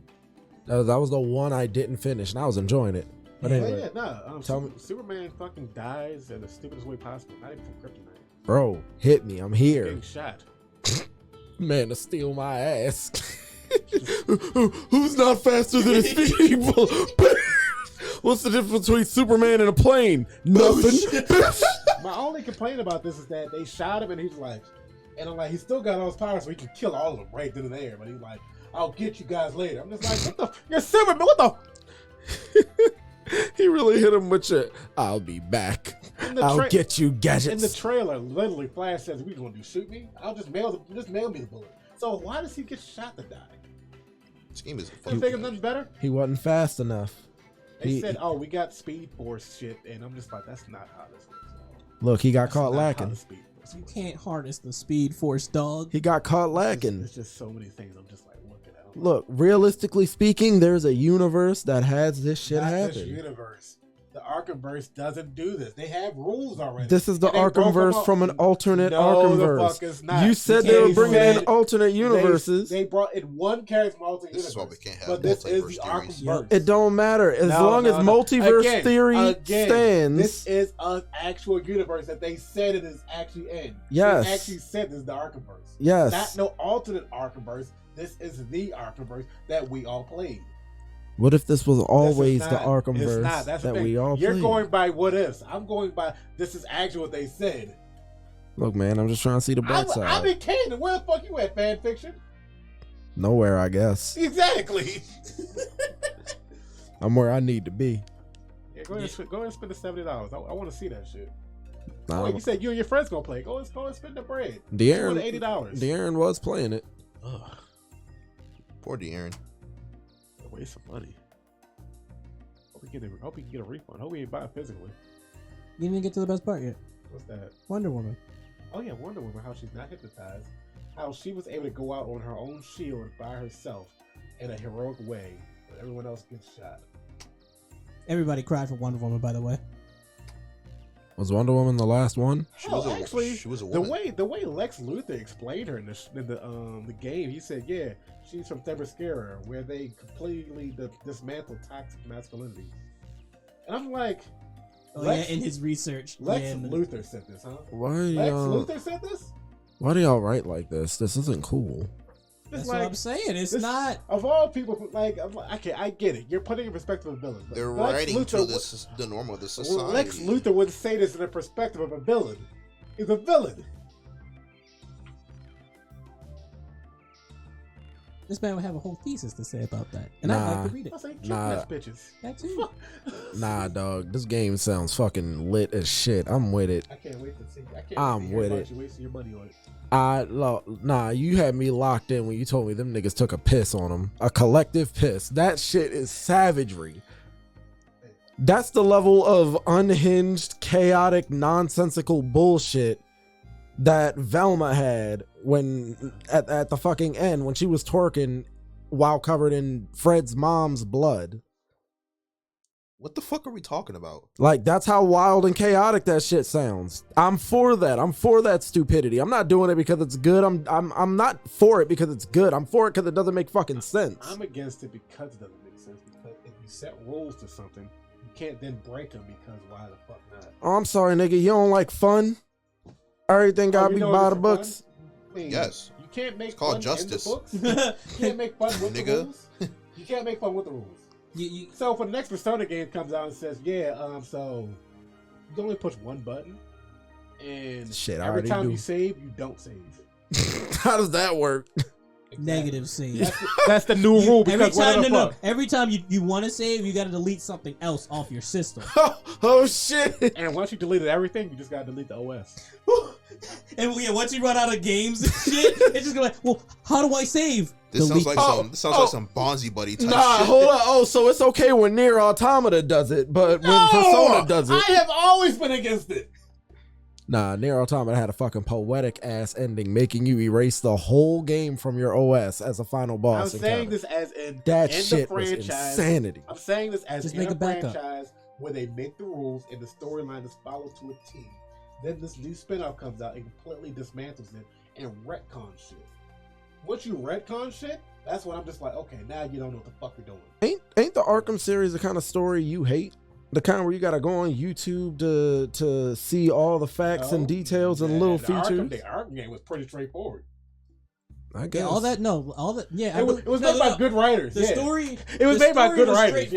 That was the one I didn't finish, and I was enjoying it. But anyway, Tell me. Superman fucking dies in the stupidest way possible. Not even from kryptonite. bro, hit me. I'm here. Getting shot. Man, to steal my ass. Who's not faster than his people? What's the difference between Superman and a plane? Nothing. My only complaint about this is that they shot him and he's like, and I'm like, he still got all his powers so he can kill all of them right then and there. But he's like, I'll get you guys later. I'm just like, what the? You're Superman. What the? He really hit him with your, I'll be back. I'll get you gadgets. In the trailer, literally, Flash says, "What are you gonna do? Shoot me? I'll just mail me the bullet." So why does he get shot to die? This game is You think of nothing better? He wasn't fast enough. They said, "Oh, we got Speed Force shit," and I'm just like, "That's not how this works." Look, he got caught Not how lacking. the Speed Force you works. can't harness the Speed Force, dog. He got caught lacking. There's just so many things. I'm just like looking at. Look, realistically speaking, there's a universe that has this shit Not happen. this universe. The Arkhamverse doesn't do this. They have rules already. This is the And they broke them Arkhamverse up. from an alternate No, the Arkhamverse. fuck it's not. You said You they were can't bringing say- in alternate universes. They brought in one character from alternate This is universe. why we can't have but this is the multiverse theories. Arkhamverse. It don't matter as No, long as no. multiverse Again, theory stands. This is an actual universe that they said it is actually in. Yes. They actually said this is the Arkhamverse. Yes. Not no alternate Arkhamverse. This is the Arkhamverse that we all played. What if this was always This is the not- Arkhamverse it's not. That's the that thing. we all You're played? going by what ifs. I'm going by this is actually what they said. Look, man, I'm just trying to see the bright side. I'm in Canada. Where the fuck you at, fan fiction? Nowhere, I guess. Exactly. I'm where I need to be. Yeah, go ahead and spend the $70. I want to see that shit. Nah, Wait, you said you and your friends gonna play. Go and spend the bread. De'Aaron, $80. De'Aaron was playing it. Ugh. Poor De'Aaron. Waste some money. Hope he can get a refund. Hope he ain't buy it physically. You didn't get to the best part yet. What's that? Wonder Woman. Oh yeah, Wonder Woman. How she's not hypnotized. How she was able to go out on her own shield by herself in a heroic way, but everyone else gets shot. Everybody cried for Wonder Woman, by the way. Was Wonder Woman the last one? She was a woman. The way Lex Luthor explained her in the game, he said, yeah, she's from Themyscira, where they completely dismantle toxic masculinity. And I'm like, in his research. Lex Luthor said this, huh? Why Lex Luthor said this? Why do y'all write like this? This isn't cool. That's what I'm saying. It's not. Of all people, like, I get it. You're putting in perspective of villain. They're writing to the normal of the society. Lex Luthor wouldn't say this in the perspective of a villain. He's a villain. This man would have a whole thesis to say about that, and I'd like to read it. I say, bitches. That too. Nah, dog. This game sounds fucking lit as shit. I'm with it. I can't wait to see. I'm with it. You wasting your money on it. Nah, you had me locked in when you told me them niggas took a piss on them. A collective piss. That shit is savagery. That's the level of unhinged, chaotic, nonsensical bullshit that Velma had when at the fucking end when she was twerking while covered in Fred's mom's blood. What the fuck are we talking about? Like, that's how wild and chaotic that shit sounds. I'm for that. I'm for that stupidity. I'm not doing it because it's good. I'm not for it because it's good. I'm for it because it doesn't make fucking sense. I'm against it because it doesn't make sense. Because if you set rules to something, you can't then break them because why the fuck not? Oh, I'm sorry, nigga. You don't like fun? Everything gotta be by the books. I mean, yes. You can't make it's called fun justice. In the books. You can't make fun with the rules. You can't make fun with the rules. So for the next Persona game comes out and says, so you only push one button, and every time you save, you don't save. How does that work? Exactly. Negative save. That's the new rule. Because every time you want to save, you got to delete something else off your system. Oh shit! And once you deleted everything, you just got to delete the OS. And once you run out of games and shit, it's just going like, well, how do I save? This sounds like some Bonzi Buddy type shit. Hold on. Oh, so it's okay when Nier Automata does it, but when Persona does it, I have always been against it. Nah, Nier Automata had a fucking poetic ass ending, making you erase the whole game from your OS as a final boss. I'm saying this as in that in shit the franchise. Was insanity. I'm saying this as just in make a backup franchise where they make the rules and the storyline is followed to a T. Then this new spinoff comes out and completely dismantles it and retcon shit. Once you retcon shit, that's when I'm just like, okay, now you don't know what the fuck you're doing. Ain't the Arkham series the kind of story you hate? The kind where you gotta go on YouTube to see all the facts and details and little features. The Arkham game was pretty straightforward. I guess It was made by good writers. The story. It was made by good writers.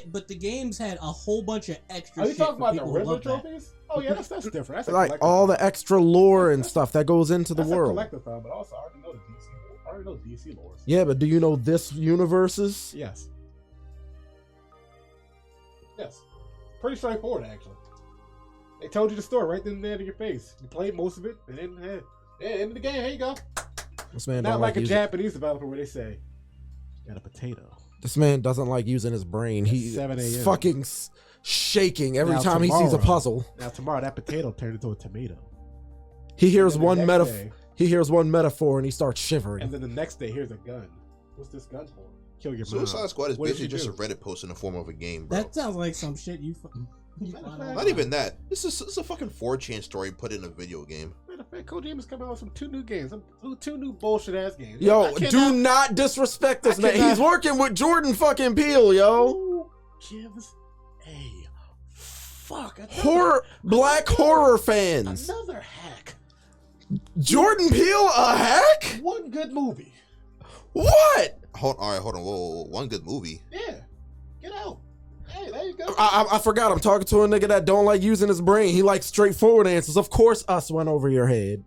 But the games had a whole bunch of extra. Are you talking about the Riddler trophies? Oh yeah, that's different. That's like all the extra lore and stuff that goes into the world. That's a collectathon, but also I already know the DC. I already know DC lore. Yeah, but do you know this universe's? Yes. Yes. Pretty straightforward, actually. They told you the story right then and there to your face. You played most of it, and then end of the game. Here you go. This man not like a Japanese developer where they say, "Got a potato." This man doesn't like using his brain. He's fucking shaking every time he sees a puzzle. Now tomorrow, that potato turned into a tomato. He hears one metaphor. He hears one metaphor and he starts shivering. And then the next day, here's a gun. What's this gun for? Kill your Suicide Squad is basically just a Reddit post in the form of a game, bro. That sounds like some shit you not even that. This is a fucking 4chan story put in a video game. Matter of fact, Kojima's coming out with two new games. Two new bullshit ass games. Yo, do not disrespect this man. He's working with Jordan fucking Peele, yo. Who gives a fuck? Black horror fans. Another hack. Jordan Peele, a hack? One good movie. What? Hold on. Whoa. One good movie. Yeah. Get out. Hey, there you go. I forgot. I'm talking to a nigga that don't like using his brain. He likes straightforward answers. Of course, Us went over your head.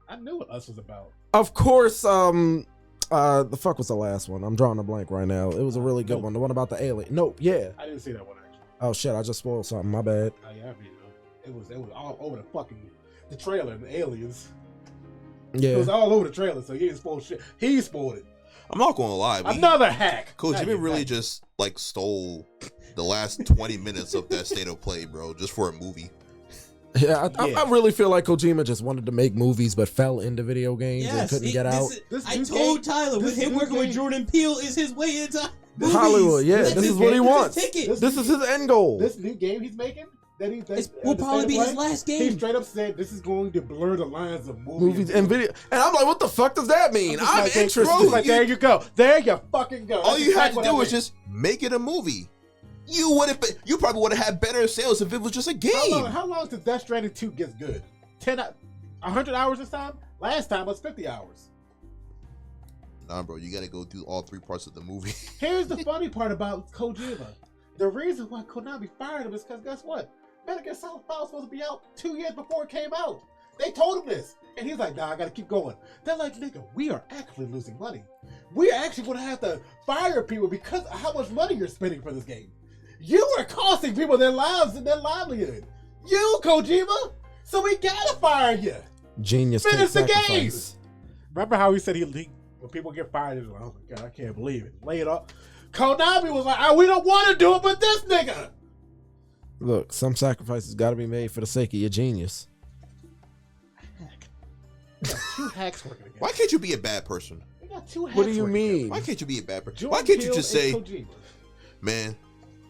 I knew what Us was about. Of course, the fuck was the last one? I'm drawing a blank right now. It was a really good one. The one about the alien. Nope, yeah. I didn't see that one actually. Oh shit, I just spoiled something. My bad. Oh yeah, I mean, it was all over the trailer and the aliens. Yeah. It was all over the trailer, so he didn't spoil shit. He spoiled it. I'm not gonna lie. Another hack. Kojima really just like stole the last 20 minutes of that state of play, bro, just for a movie. Yeah, I really feel like Kojima just wanted to make movies but fell into video games and couldn't get out. I told Tyler, with him working with Jordan Peele is his way into Hollywood. Yeah, this is what he wants. This is his end goal. This new game he's making, it will probably be his last game. He straight up said this is going to blur the lines of movies and video. And I'm like, what the fuck does that mean? I'm interested. Bro, like, there you go. There you fucking go. All you had to do was just make it a movie. You probably would have had better sales if it was just a game. How long did Death Stranding 2 get good? 100 hours this time? Last time was 50 hours. Nah, bro, you gotta go through all 3 parts of the movie. Here's the funny part about Kojima. The reason why Konami fired him is because guess what? Metal Gear Solid 5 was supposed to be out 2 years before it came out. They told him this. And he's like, nah, I gotta keep going. They're like, nigga, we are actually losing money. We actually gonna have to fire people because of how much money you're spending for this game. You are costing people their lives and their livelihood. You, Kojima. So we gotta fire you. Genius. Finish the game. Remember how he said he when people get fired, he's like, oh my God, I can't believe it. Lay it off. Konami was like, we don't want to do it, but this nigga. Look, some sacrifices got to be made for the sake of your genius. Hack. We got 2 hacks working together. Why can't you be a bad person? We got 2 hacks. What do you mean? Why can't you be a bad person? Jordan Why can't you Peele just say, Kojima. man,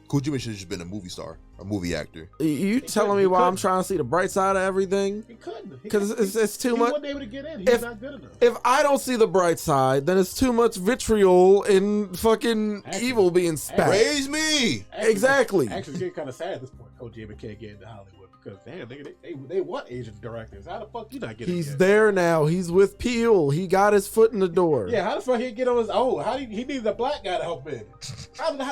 Kojima should have just been a movie star, a movie actor. You telling me why I'm trying to see the bright side of everything? He couldn't. Because it's too much. He wasn't able to get in. He's not good enough. If I don't see the bright side, then it's too much vitriol and fucking evil being spat. Praise me. Exactly. Actually, it's getting kind of sad at this point. Kojima can't get into Hollywood because damn, they want Asian directors. How the fuck you not getting? He's there now. He's with Peele. He got his foot in the door. Yeah, how the fuck he get on his own? He needs a black guy to help him.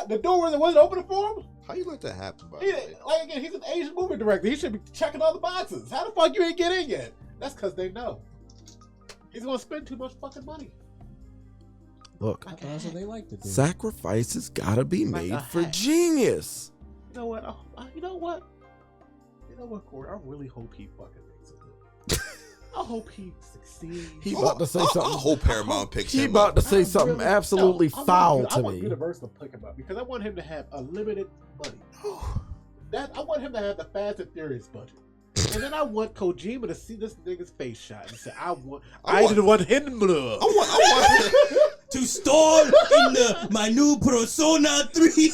The door wasn't open for him. How you let that happen, bro? Like again, he's an Asian movie director. He should be checking all the boxes. How the fuck you ain't get in yet? That's because they know he's gonna spend too much fucking money. Look, that's what they like to do. Sacrifices gotta be made for genius. You know what? You know what? You know what, Corey? I really hope he fucking makes it. I hope he succeeds. He about to say something. I hope Paramount picks him up. He about to say something absolutely foul to me. I want Universal to pick him up because I want him to have unlimited money. I want him to have the Fast and Furious budget. And then I want Kojima to see this nigga's face shot and say, I didn't want him blood. I want to star in my new Persona 3.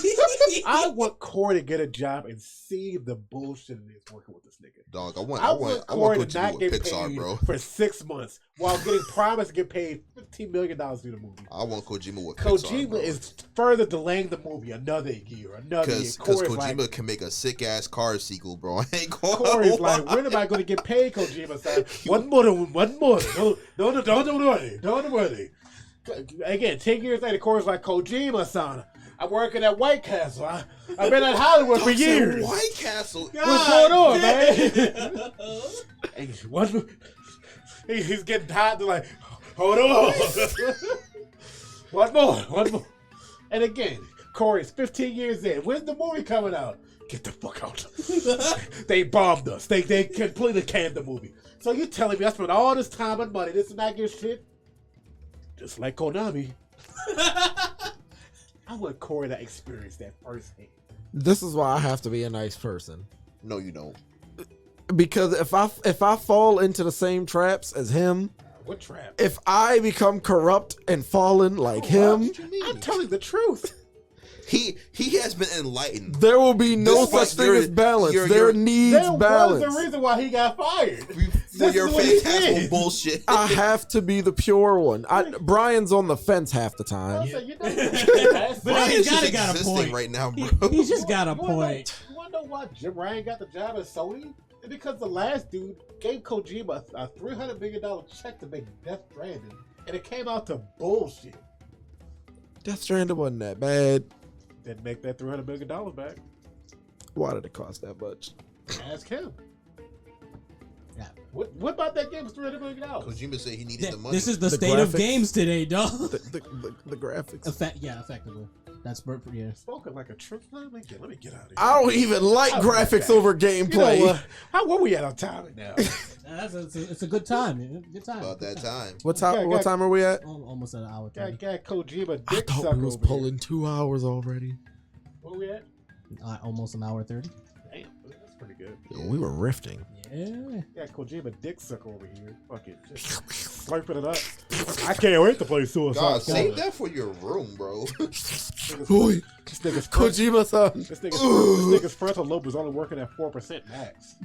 I want Corey to get a job and see the bullshit that he's working with this nigga. Dog, I want Corey to not get Pixar, paid bro. For 6 months while getting promised to get paid $15 million to do the movie. I want Kojima with Kojima Pixar, bro. is further delaying the movie another year. Because Kojima can make a sick ass car sequel, bro. I ain't going. Corey's like, when am I going to get paid, Kojima? Son? One more. Don't worry. Again, 10 years later, Corey's like, Kojima-san, I'm working at White Castle. I've been at Hollywood for years. White Castle? What's going on, man? He's getting tired. They're like, hold on. One more. And again, Corey's 15 years in. When's the movie coming out? Get the fuck out. They bombed us. They completely canned the movie. So you telling me I spent all this time and money, this and that good shit? Just like Konami. I want Corey to experience that firsthand. This is why I have to be a nice person. No, you don't. Because if I fall into the same traps as him, what trap? If I become corrupt and fallen like him, I'm telling the truth. He has been enlightened. There will be no such thing as balance. There needs balance. There was the reason why he got fired. For your phantasmal bullshit. I have to be the pure one. Brian's on the fence half the time. But he's got a point right now, bro. He's just got a point. You want to know why Jim Ryan got the job at Sony? It's because the last dude gave Kojima a $300 million check to make Death Stranding, and it came out to bullshit. Death Stranding wasn't that bad. Didn't make that $300 million back. Why did it cost that much? Ask him. Yeah. What about that game was $300 million? Kojima said he needed the money. This is the The state of graphics. games today, dog. The graphics. Effectively. That's yeah. Spoken like a trip. Let me get out of here. I don't even like graphics over gameplay. You know what? Where we at on time now? It's a good time. Good time. About that time. What time are we at? Almost at an hour. Got Kojima I dick thought suck we was over here. pulling 2 hours already. Where we at? Almost an hour 30. Damn, that's pretty good. We were rifting. Yeah. Got Kojima dick suck over here. Fuck it. Just slurping it up. I can't wait to play Suicide God, Squad. save that for your room, bro. Boy, This nigga's Kojima-san. This nigga's frontal lobe is only working at 4% max.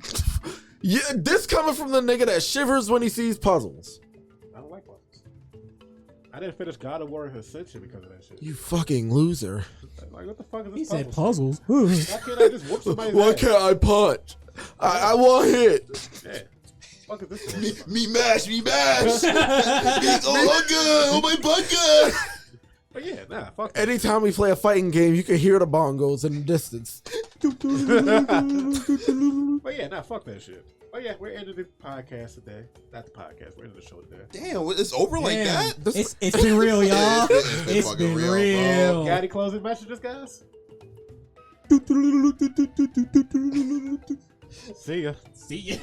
Yeah, this coming from the nigga that shivers when he sees puzzles. I don't like puzzles. I didn't finish God of War Ascension because of that shit. You fucking loser. Like, what the fuck is this? He said puzzle puzzles. shit? Why can't I just whoop somebody's Why ass? can't I punch? I want hit. Yeah. Fuck is this? Me mash. Oh good. Oh my butt good. But yeah, nah, fuck. Anytime we play a fighting game, you can hear the bongos in the distance. But yeah, nah, fuck that shit. Oh yeah, we're ending the podcast today. Not the podcast. We're ending the show today. Damn, it's over like that. It's been real, y'all. It's fucking been real, real. Got any closing messages, guys? See ya. See ya.